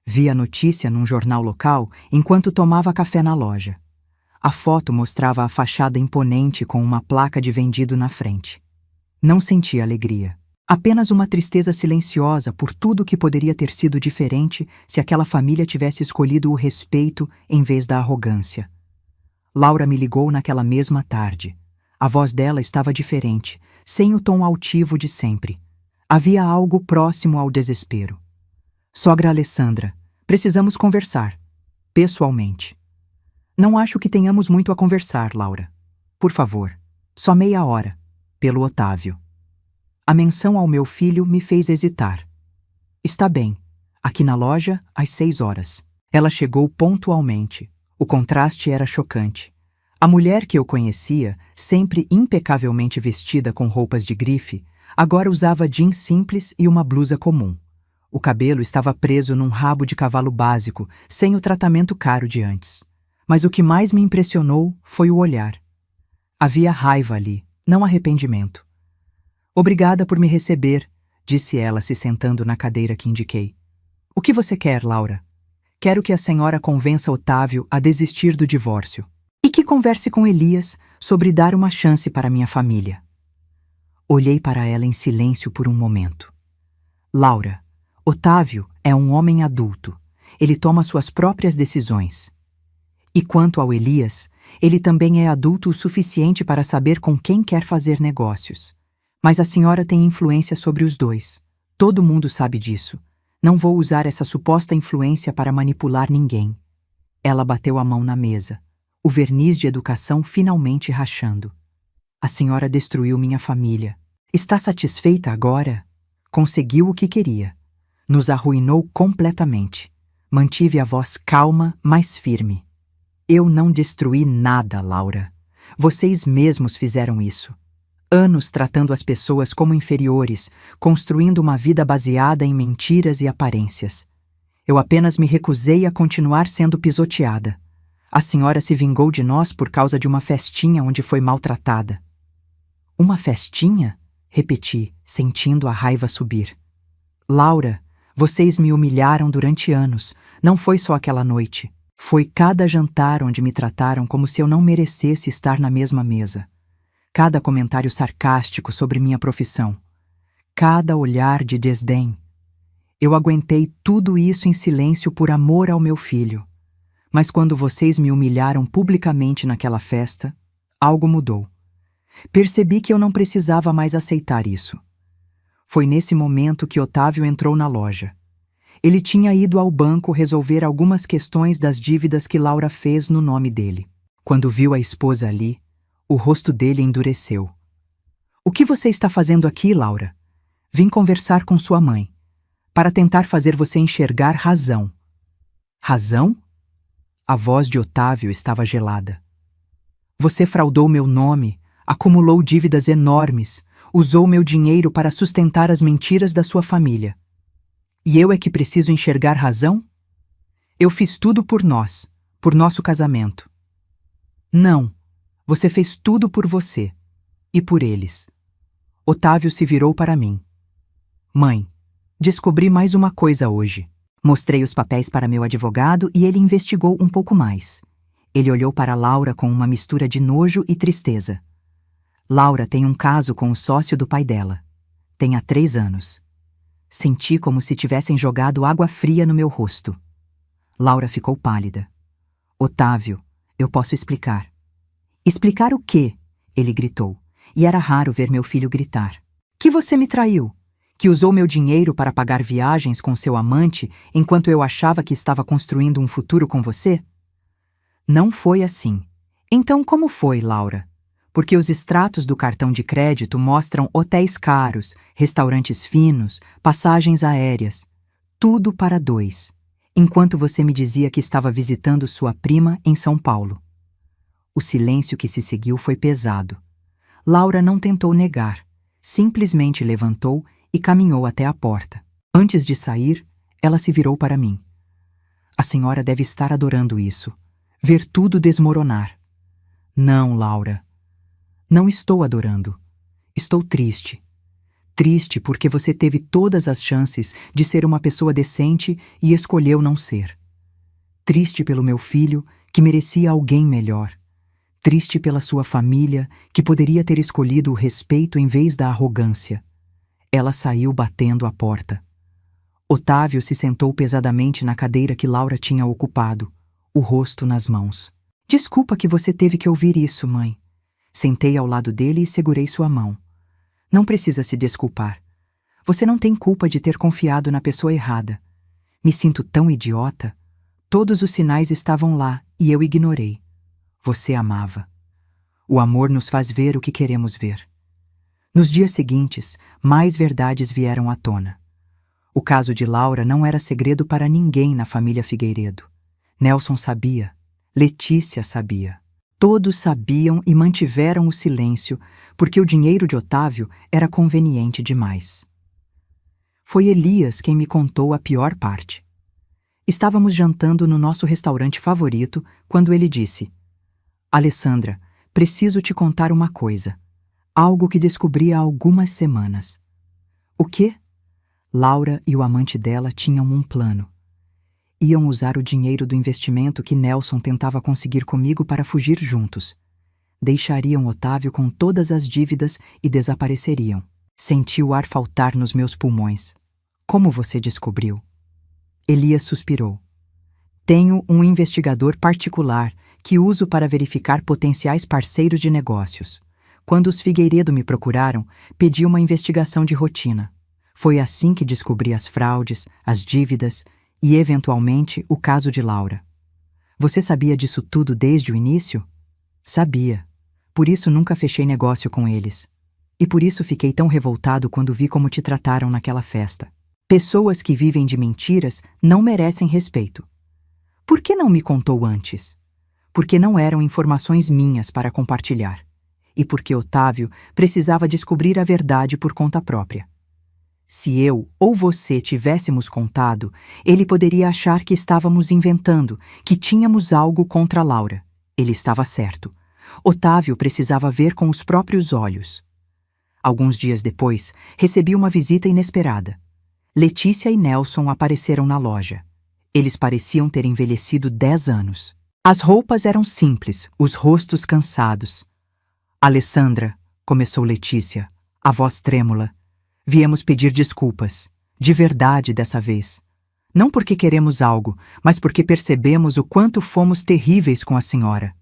Vi a notícia num jornal local enquanto tomava café na loja. A foto mostrava a fachada imponente com uma placa de vendido na frente. Não senti alegria. Apenas uma tristeza silenciosa por tudo que poderia ter sido diferente se aquela família tivesse escolhido o respeito em vez da arrogância. Laura me ligou naquela mesma tarde. A voz dela estava diferente, sem o tom altivo de sempre. Havia algo próximo ao desespero. Sogra Alessandra, precisamos conversar. Pessoalmente. Não acho que tenhamos muito a conversar, Laura. Por favor, só meia hora. Pelo Otávio. A menção ao meu filho me fez hesitar. Está bem. Aqui na loja, às 6 horas. Ela chegou pontualmente. O contraste era chocante. A mulher que eu conhecia, sempre impecavelmente vestida com roupas de grife, agora usava jeans simples e uma blusa comum. O cabelo estava preso num rabo de cavalo básico, sem o tratamento caro de antes. Mas o que mais me impressionou foi o olhar. Havia raiva ali, não arrependimento. Obrigada por me receber, disse ela, se sentando na cadeira que indiquei. O que você quer, Laura? Quero que a senhora convença Otávio a desistir do divórcio. E que converse com Elias sobre dar uma chance para minha família. Olhei para ela em silêncio por um momento. Laura, Otávio é um homem adulto. Ele toma suas próprias decisões. E quanto ao Elias, ele também é adulto o suficiente para saber com quem quer fazer negócios. Mas a senhora tem influência sobre os dois. Todo mundo sabe disso. Não vou usar essa suposta influência para manipular ninguém. Ela bateu a mão na mesa. o verniz de educação finalmente rachando. A senhora destruiu minha família. Está satisfeita agora? Conseguiu o que queria. Nos arruinou completamente. Mantive a voz calma, mas firme. Eu não destruí nada, Laura. Vocês mesmos fizeram isso. Anos tratando as pessoas como inferiores, construindo uma vida baseada em mentiras e aparências. Eu apenas me recusei a continuar sendo pisoteada. A senhora se vingou de nós por causa de uma festinha onde foi maltratada. Uma festinha? Repeti, sentindo a raiva subir. Laura, vocês me humilharam durante anos. Não foi só aquela noite. Foi cada jantar onde me trataram como se eu não merecesse estar na mesma mesa. Cada comentário sarcástico sobre minha profissão. Cada olhar de desdém. Eu aguentei tudo isso em silêncio por amor ao meu filho. Mas quando vocês me humilharam publicamente naquela festa, algo mudou. Percebi que eu não precisava mais aceitar isso. Foi nesse momento que Otávio entrou na loja. Ele tinha ido ao banco resolver algumas questões das dívidas que Laura fez no nome dele. Quando viu a esposa ali, o rosto dele endureceu. O que você está fazendo aqui, Laura? Vim conversar com sua mãe, para tentar fazer você enxergar razão. Razão? A voz de Otávio estava gelada. Você fraudou meu nome, acumulou dívidas enormes, usou meu dinheiro para sustentar as mentiras da sua família. E eu é que preciso enxergar razão? Eu fiz tudo por nós, por nosso casamento. Não, você fez tudo por você e por eles. Otávio se virou para mim. Mãe, descobri mais uma coisa hoje. Mostrei os papéis para meu advogado e ele investigou um pouco mais. Ele olhou para Laura com uma mistura de nojo e tristeza. Laura tem um caso com o sócio do pai dela. Tem há 3 anos. Senti como se tivessem jogado água fria no meu rosto. Laura ficou pálida. Otávio, eu posso explicar. Explicar o quê? Ele gritou. E era raro ver meu filho gritar. Que você me traiu? Que usou meu dinheiro para pagar viagens com seu amante enquanto eu achava que estava construindo um futuro com você? Não foi assim. Então como foi, Laura? Porque os extratos do cartão de crédito mostram hotéis caros, restaurantes finos, passagens aéreas. Tudo para 2, enquanto você me dizia que estava visitando sua prima em São Paulo. O silêncio que se seguiu foi pesado. Laura não tentou negar, simplesmente levantou e caminhou até a porta. Antes de sair, ela se virou para mim. A senhora deve estar adorando isso. Ver tudo desmoronar. Não, Laura. Não estou adorando. Estou triste. Triste porque você teve todas as chances de ser uma pessoa decente e escolheu não ser. Triste pelo meu filho, que merecia alguém melhor. Triste pela sua família, que poderia ter escolhido o respeito em vez da arrogância. Ela saiu batendo a porta. Otávio se sentou pesadamente na cadeira que Laura tinha ocupado, o rosto nas mãos. Desculpa que você teve que ouvir isso, mãe. Sentei ao lado dele e segurei sua mão. Não precisa se desculpar. Você não tem culpa de ter confiado na pessoa errada. Me sinto tão idiota. Todos os sinais estavam lá e eu ignorei. Você amava. O amor nos faz ver o que queremos ver. Nos dias seguintes, mais verdades vieram à tona. O caso de Laura não era segredo para ninguém na família Figueiredo. Nelson sabia. Letícia sabia. Todos sabiam e mantiveram o silêncio, porque o dinheiro de Otávio era conveniente demais. Foi Elias quem me contou a pior parte. Estávamos jantando no nosso restaurante favorito quando ele disse: Alessandra, preciso te contar uma coisa. Algo que descobri há algumas semanas. O quê? Laura e o amante dela tinham um plano. Iam usar o dinheiro do investimento que Nelson tentava conseguir comigo para fugir juntos. Deixariam Otávio com todas as dívidas e desapareceriam. Senti o ar faltar nos meus pulmões. Como você descobriu? Elias suspirou. Tenho um investigador particular que uso para verificar potenciais parceiros de negócios. Quando os Figueiredo me procuraram, pedi uma investigação de rotina. Foi assim que descobri as fraudes, as dívidas e, eventualmente, o caso de Laura. Você sabia disso tudo desde o início? Sabia. Por isso nunca fechei negócio com eles. E por isso fiquei tão revoltado quando vi como te trataram naquela festa. Pessoas que vivem de mentiras não merecem respeito. Por que não me contou antes? Porque não eram informações minhas para compartilhar. E porque Otávio precisava descobrir a verdade por conta própria. Se eu ou você tivéssemos contado, ele poderia achar que estávamos inventando, que tínhamos algo contra Laura. Ele estava certo. Otávio precisava ver com os próprios olhos. Alguns dias depois, recebi uma visita inesperada. Letícia e Nelson apareceram na loja. Eles pareciam ter envelhecido 10 anos. As roupas eram simples, os rostos cansados. Alessandra, começou Letícia, a voz trêmula. Viemos pedir desculpas, de verdade dessa vez. Não porque queremos algo, mas porque percebemos o quanto fomos terríveis com a senhora.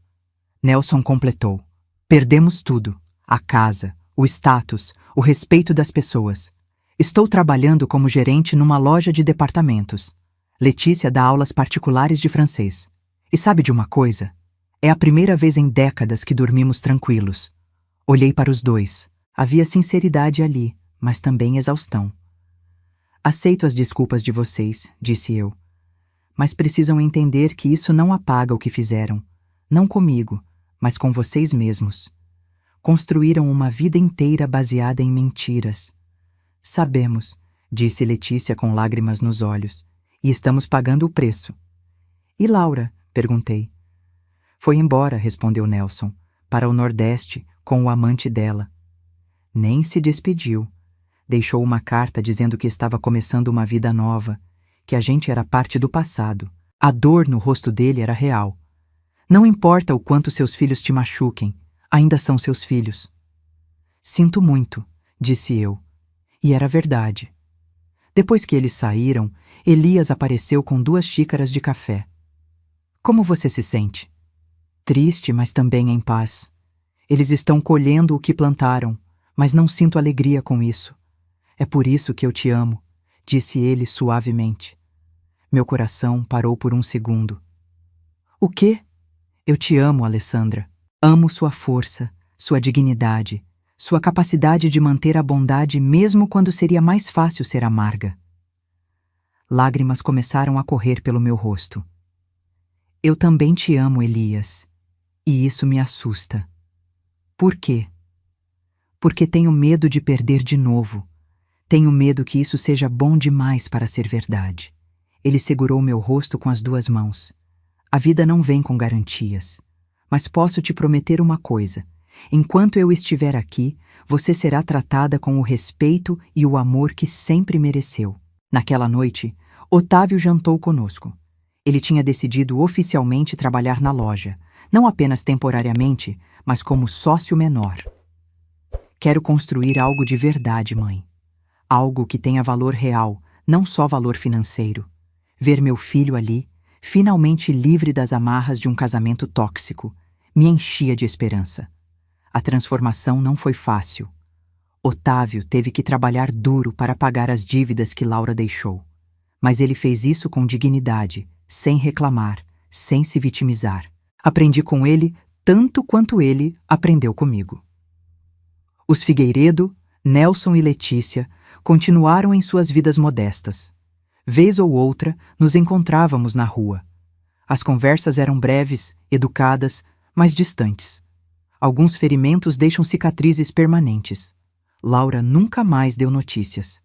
Nelson completou. Perdemos tudo, a casa, o status, o respeito das pessoas. Estou trabalhando como gerente numa loja de departamentos. Letícia dá aulas particulares de francês. E sabe de uma coisa? É a primeira vez em décadas que dormimos tranquilos. Olhei para os dois. Havia sinceridade ali, mas também exaustão. Aceito as desculpas de vocês, disse eu. Mas precisam entender que isso não apaga o que fizeram. Não comigo, mas com vocês mesmos. Construíram uma vida inteira baseada em mentiras. Sabemos, disse Letícia com lágrimas nos olhos, e estamos pagando o preço. E Laura? Perguntei. Foi embora, respondeu Nelson, para o Nordeste, com o amante dela. Nem se despediu. Deixou uma carta dizendo que estava começando uma vida nova, que a gente era parte do passado. A dor no rosto dele era real. Não importa o quanto seus filhos te machuquem, ainda são seus filhos. Sinto muito, disse eu. E era verdade. Depois que eles saíram, Elias apareceu com 2 xícaras de café. Como você se sente? Triste, mas também em paz. Eles estão colhendo o que plantaram, mas não sinto alegria com isso. É por isso que eu te amo, disse ele suavemente. Meu coração parou por um segundo. O quê? Eu te amo, Alessandra. Amo sua força, sua dignidade, sua capacidade de manter a bondade mesmo quando seria mais fácil ser amarga. Lágrimas começaram a correr pelo meu rosto. Eu também te amo, Elias, e isso me assusta. Por quê? Porque tenho medo de perder de novo. Tenho medo que isso seja bom demais para ser verdade. Ele segurou meu rosto com as 2 mãos. A vida não vem com garantias. Mas posso te prometer uma coisa. Enquanto eu estiver aqui, você será tratada com o respeito e o amor que sempre mereceu. Naquela noite, Otávio jantou conosco. Ele tinha decidido oficialmente trabalhar na loja, não apenas temporariamente, mas como sócio menor. Quero construir algo de verdade, mãe. Algo que tenha valor real, não só valor financeiro. Ver meu filho ali, finalmente livre das amarras de um casamento tóxico, me enchia de esperança. A transformação não foi fácil. Otávio teve que trabalhar duro para pagar as dívidas que Laura deixou. Mas ele fez isso com dignidade, sem reclamar, sem se vitimizar. Aprendi com ele tanto quanto ele aprendeu comigo. Os Figueiredo, Nelson e Letícia continuaram em suas vidas modestas. Vez ou outra, nos encontrávamos na rua. As conversas eram breves, educadas, mas distantes. Alguns ferimentos deixam cicatrizes permanentes. Laura nunca mais deu notícias.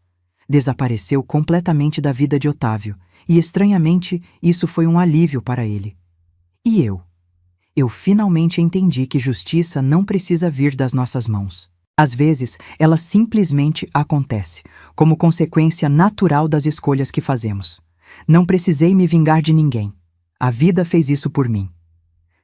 Desapareceu completamente da vida de Otávio, e estranhamente isso foi um alívio para ele. E eu? Eu finalmente entendi que justiça não precisa vir das nossas mãos. Às vezes, ela simplesmente acontece, como consequência natural das escolhas que fazemos. Não precisei me vingar de ninguém. A vida fez isso por mim.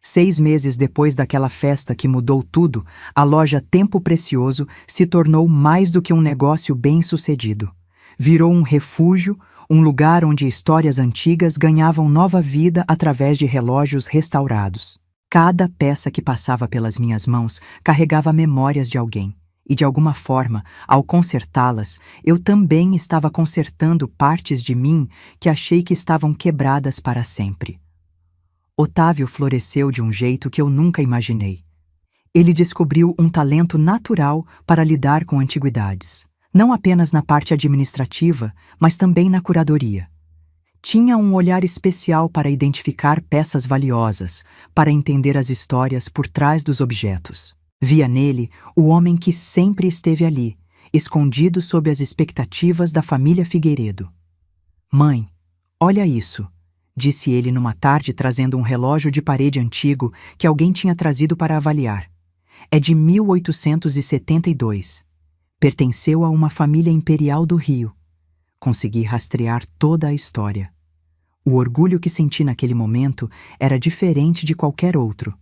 6 meses depois daquela festa que mudou tudo, a loja Tempo Precioso se tornou mais do que um negócio bem-sucedido. Virou um refúgio, um lugar onde histórias antigas ganhavam nova vida através de relógios restaurados. Cada peça que passava pelas minhas mãos carregava memórias de alguém, e de alguma forma, ao consertá-las, eu também estava consertando partes de mim que achei que estavam quebradas para sempre. Otávio floresceu de um jeito que eu nunca imaginei. Ele descobriu um talento natural para lidar com antiguidades, não apenas na parte administrativa, mas também na curadoria. Tinha um olhar especial para identificar peças valiosas, para entender as histórias por trás dos objetos. Via nele o homem que sempre esteve ali, escondido sob as expectativas da família Figueiredo. "Mãe, olha isso", disse ele numa tarde trazendo um relógio de parede antigo que alguém tinha trazido para avaliar. "É de 1872. Pertenceu a uma família imperial do Rio. Consegui rastrear toda a história. O orgulho que senti naquele momento era diferente de qualquer outro.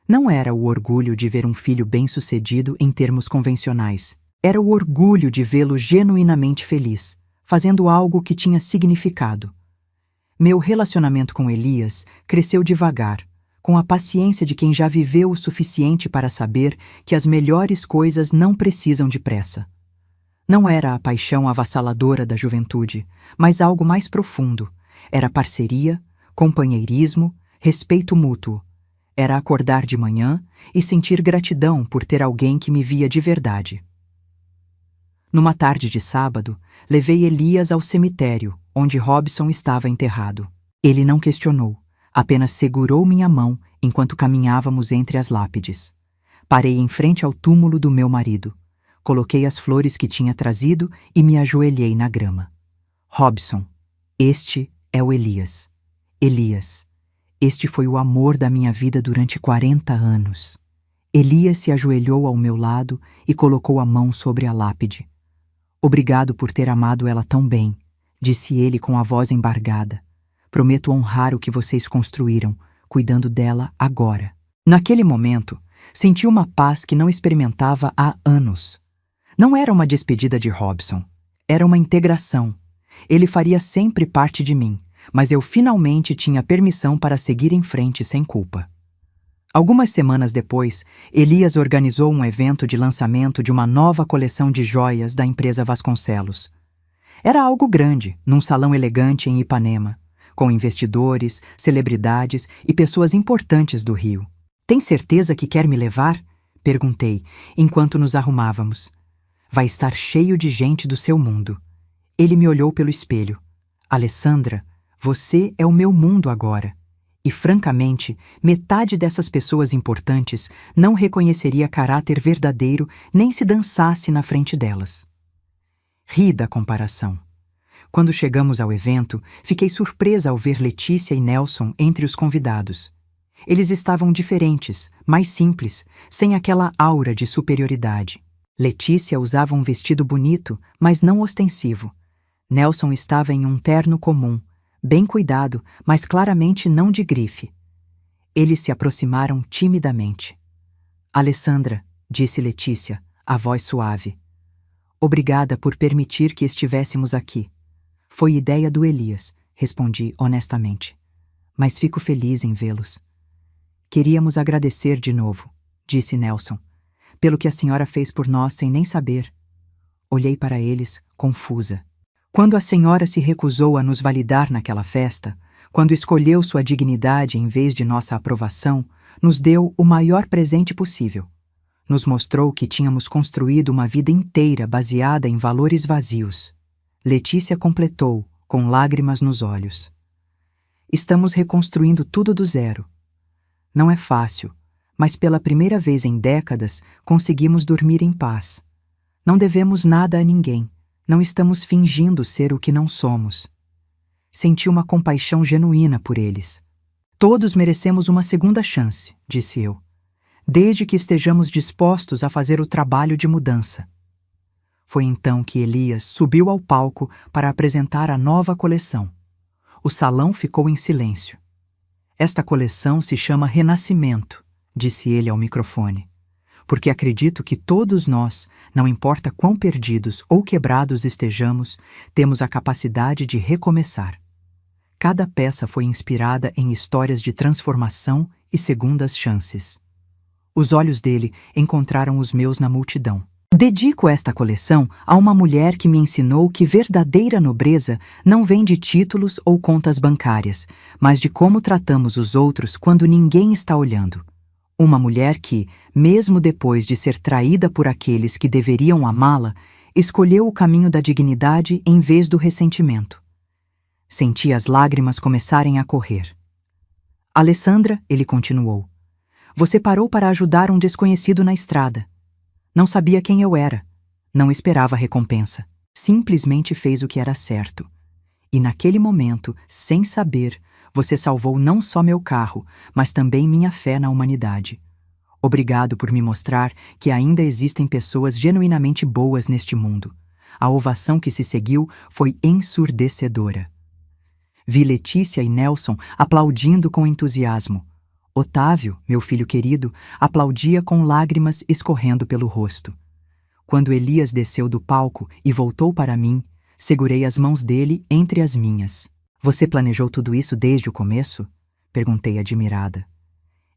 Não era o orgulho de ver um filho bem-sucedido em termos convencionais. Era o orgulho de vê-lo genuinamente feliz, fazendo algo que tinha significado. Meu relacionamento com Elias cresceu devagar, com a paciência de quem já viveu o suficiente para saber que as melhores coisas não precisam de pressa. Não era a paixão avassaladora da juventude, mas algo mais profundo. Era parceria, companheirismo, respeito mútuo. Era acordar de manhã e sentir gratidão por ter alguém que me via de verdade. Numa tarde de sábado, levei Elias ao cemitério, onde Robson estava enterrado. Ele não questionou, apenas segurou minha mão enquanto caminhávamos entre as lápides. Parei em frente ao túmulo do meu marido. Coloquei as flores que tinha trazido e me ajoelhei na grama. "Robson, este é o Elias. Elias, este foi o amor da minha vida durante 40 anos. Elias se ajoelhou ao meu lado e colocou a mão sobre a lápide. "Obrigado por ter amado ela tão bem", disse ele com a voz embargada. "Prometo honrar o que vocês construíram, cuidando dela agora." Naquele momento, senti uma paz que não experimentava há anos. Não era uma despedida de Robson, era uma integração. Ele faria sempre parte de mim, mas eu finalmente tinha permissão para seguir em frente sem culpa. Algumas semanas depois, Elias organizou um evento de lançamento de uma nova coleção de joias da empresa Vasconcelos. Era algo grande, num salão elegante em Ipanema, com investidores, celebridades e pessoas importantes do Rio. "Tem certeza que quer me levar?" perguntei, enquanto nos arrumávamos. "Vai estar cheio de gente do seu mundo." Ele me olhou pelo espelho. "Alessandra, você é o meu mundo agora." E, francamente, metade dessas pessoas importantes não reconheceria caráter verdadeiro nem se dançasse na frente delas. Ri da comparação. Quando chegamos ao evento, fiquei surpresa ao ver Letícia e Nelson entre os convidados. Eles estavam diferentes, mais simples, sem aquela aura de superioridade. Letícia usava um vestido bonito, mas não ostensivo. Nelson estava em um terno comum, bem cuidado, mas claramente não de grife. Eles se aproximaram timidamente. "Alessandra", disse Letícia, a voz suave. "Obrigada por permitir que estivéssemos aqui. Foi ideia do Elias", respondi honestamente. "Mas fico feliz em vê-los." "Queríamos agradecer de novo", disse Nelson, "pelo que a senhora fez por nós sem nem saber." Olhei para eles, confusa. Quando a senhora se recusou a nos validar naquela festa, quando escolheu sua dignidade em vez de nossa aprovação, nos deu o maior presente possível. Nos mostrou que tínhamos construído uma vida inteira baseada em valores vazios. Letícia completou, com lágrimas nos olhos. "Estamos reconstruindo tudo do zero. Não é fácil, mas pela primeira vez em décadas conseguimos dormir em paz. Não devemos nada a ninguém. Não estamos fingindo ser o que não somos." Senti uma compaixão genuína por eles. "Todos merecemos uma segunda chance", disse eu, "desde que estejamos dispostos a fazer o trabalho de mudança." Foi então que Elias subiu ao palco para apresentar a nova coleção. O salão ficou em silêncio. "Esta coleção se chama Renascimento", disse ele ao microfone. "Porque acredito que todos nós, não importa quão perdidos ou quebrados estejamos, temos a capacidade de recomeçar." Cada peça foi inspirada em histórias de transformação e segundas chances. Os olhos dele encontraram os meus na multidão. Dedico esta coleção a uma mulher que me ensinou que verdadeira nobreza não vem de títulos ou contas bancárias, mas de como tratamos os outros quando ninguém está olhando. Uma mulher que, mesmo depois de ser traída por aqueles que deveriam amá-la, escolheu o caminho da dignidade em vez do ressentimento. Senti as lágrimas começarem a correr. Alessandra, ele continuou, você parou para ajudar um desconhecido na estrada. Não sabia quem eu era. Não esperava recompensa. Simplesmente fez o que era certo. E naquele momento, sem saber, você salvou não só meu carro, mas também minha fé na humanidade. Obrigado por me mostrar que ainda existem pessoas genuinamente boas neste mundo. A ovação que se seguiu foi ensurdecedora. Vi Letícia e Nelson aplaudindo com entusiasmo. Otávio, meu filho querido, aplaudia com lágrimas escorrendo pelo rosto. Quando Elias desceu do palco e voltou para mim, segurei as mãos dele entre as minhas. Você planejou tudo isso desde o começo? Perguntei admirada.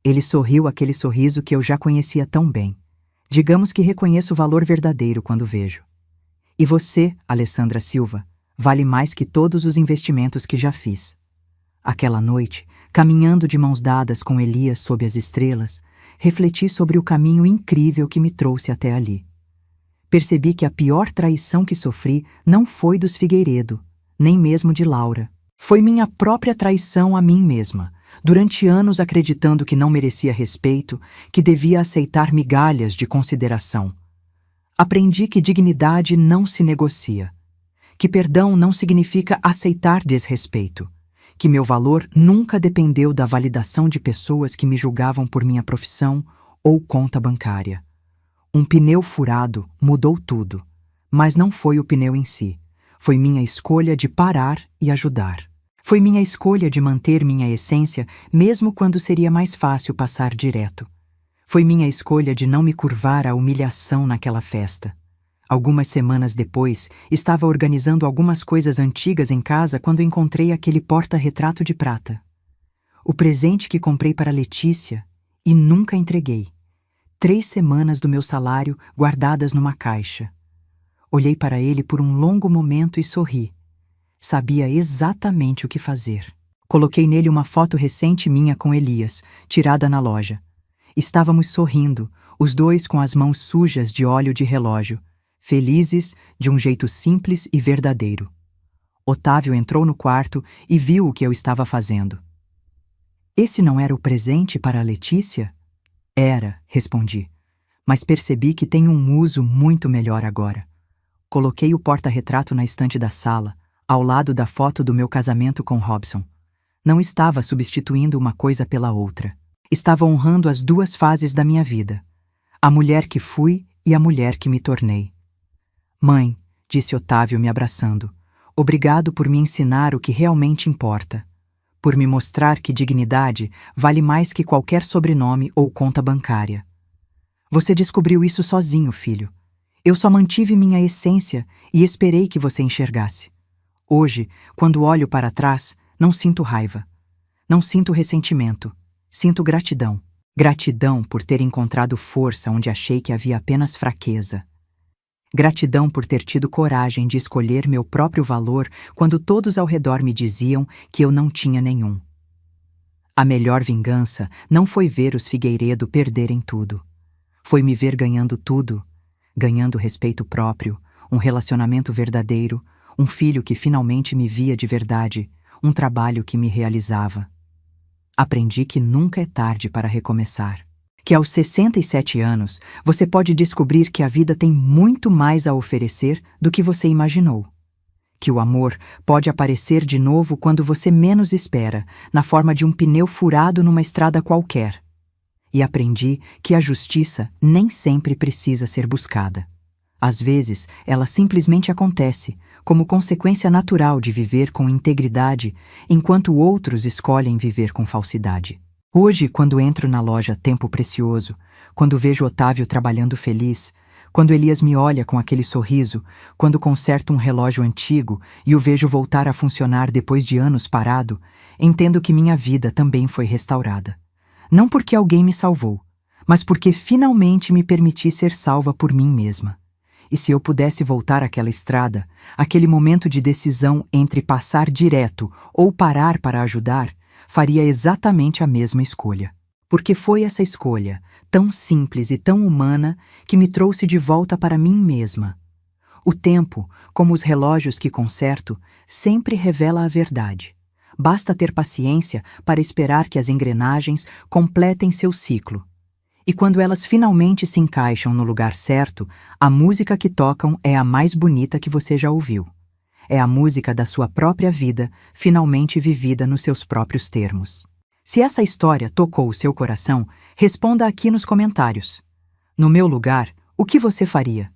Ele sorriu aquele sorriso que eu já conhecia tão bem. Digamos que reconheço o valor verdadeiro quando vejo. E você, Alessandra Silva, vale mais que todos os investimentos que já fiz. Aquela noite, caminhando de mãos dadas com Elias sob as estrelas, refleti sobre o caminho incrível que me trouxe até ali. Percebi que a pior traição que sofri não foi dos Figueiredo, nem mesmo de Laura. Foi minha própria traição a mim mesma, durante anos acreditando que não merecia respeito, que devia aceitar migalhas de consideração. Aprendi que dignidade não se negocia, que perdão não significa aceitar desrespeito, que meu valor nunca dependeu da validação de pessoas que me julgavam por minha profissão ou conta bancária. Um pneu furado mudou tudo, mas não foi o pneu em si. Foi minha escolha de parar e ajudar. Foi minha escolha de manter minha essência mesmo quando seria mais fácil passar direto. Foi minha escolha de não me curvar à humilhação naquela festa. Algumas semanas depois, estava organizando algumas coisas antigas em casa quando encontrei aquele porta-retrato de prata. O presente que comprei para Letícia e nunca entreguei. 3 semanas do meu salário guardadas numa caixa. Olhei para ele por um longo momento e sorri. Sabia exatamente o que fazer. Coloquei nele uma foto recente minha com Elias, tirada na loja. Estávamos sorrindo, os dois com as mãos sujas de óleo de relógio. Felizes de um jeito simples e verdadeiro. Otávio entrou no quarto e viu o que eu estava fazendo. Esse não era o presente para a Letícia? Era, respondi, mas percebi que tem um uso muito melhor agora. Coloquei o porta-retrato na estante da sala, ao lado da foto do meu casamento com Robson. Não estava substituindo uma coisa pela outra. Estava honrando as 2 fases da minha vida. A mulher que fui e a mulher que me tornei. Mãe, disse Otávio me abraçando, obrigado por me ensinar o que realmente importa. Por me mostrar que dignidade vale mais que qualquer sobrenome ou conta bancária. Você descobriu isso sozinho, filho. Eu só mantive minha essência e esperei que você enxergasse. Hoje, quando olho para trás, não sinto raiva. Não sinto ressentimento. Sinto gratidão. Gratidão por ter encontrado força onde achei que havia apenas fraqueza. Gratidão por ter tido coragem de escolher meu próprio valor quando todos ao redor me diziam que eu não tinha nenhum. A melhor vingança não foi ver os Figueiredo perderem tudo. Foi me ver ganhando tudo, ganhando respeito próprio, um relacionamento verdadeiro, um filho que finalmente me via de verdade, um trabalho que me realizava. Aprendi que nunca é tarde para recomeçar. Que aos 67 anos, você pode descobrir que a vida tem muito mais a oferecer do que você imaginou. Que o amor pode aparecer de novo quando você menos espera, na forma de um pneu furado numa estrada qualquer. E aprendi que a justiça nem sempre precisa ser buscada. Às vezes, ela simplesmente acontece, como consequência natural de viver com integridade, enquanto outros escolhem viver com falsidade. Hoje, quando entro na loja Tempo Precioso, quando vejo Otávio trabalhando feliz, quando Elias me olha com aquele sorriso, quando conserto um relógio antigo e o vejo voltar a funcionar depois de anos parado, entendo que minha vida também foi restaurada. Não porque alguém me salvou, mas porque finalmente me permiti ser salva por mim mesma. E se eu pudesse voltar àquela estrada, aquele momento de decisão entre passar direto ou parar para ajudar, faria exatamente a mesma escolha. Porque foi essa escolha, tão simples e tão humana, que me trouxe de volta para mim mesma. O tempo, como os relógios que conserto, sempre revela a verdade. Basta ter paciência para esperar que as engrenagens completem seu ciclo. E quando elas finalmente se encaixam no lugar certo, a música que tocam é a mais bonita que você já ouviu. É a música da sua própria vida, finalmente vivida nos seus próprios termos. Se essa história tocou o seu coração, responda aqui nos comentários. No meu lugar, o que você faria?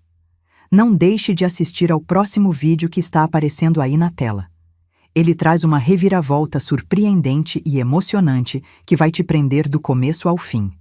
Não deixe de assistir ao próximo vídeo que está aparecendo aí na tela. Ele traz uma reviravolta surpreendente e emocionante que vai te prender do começo ao fim.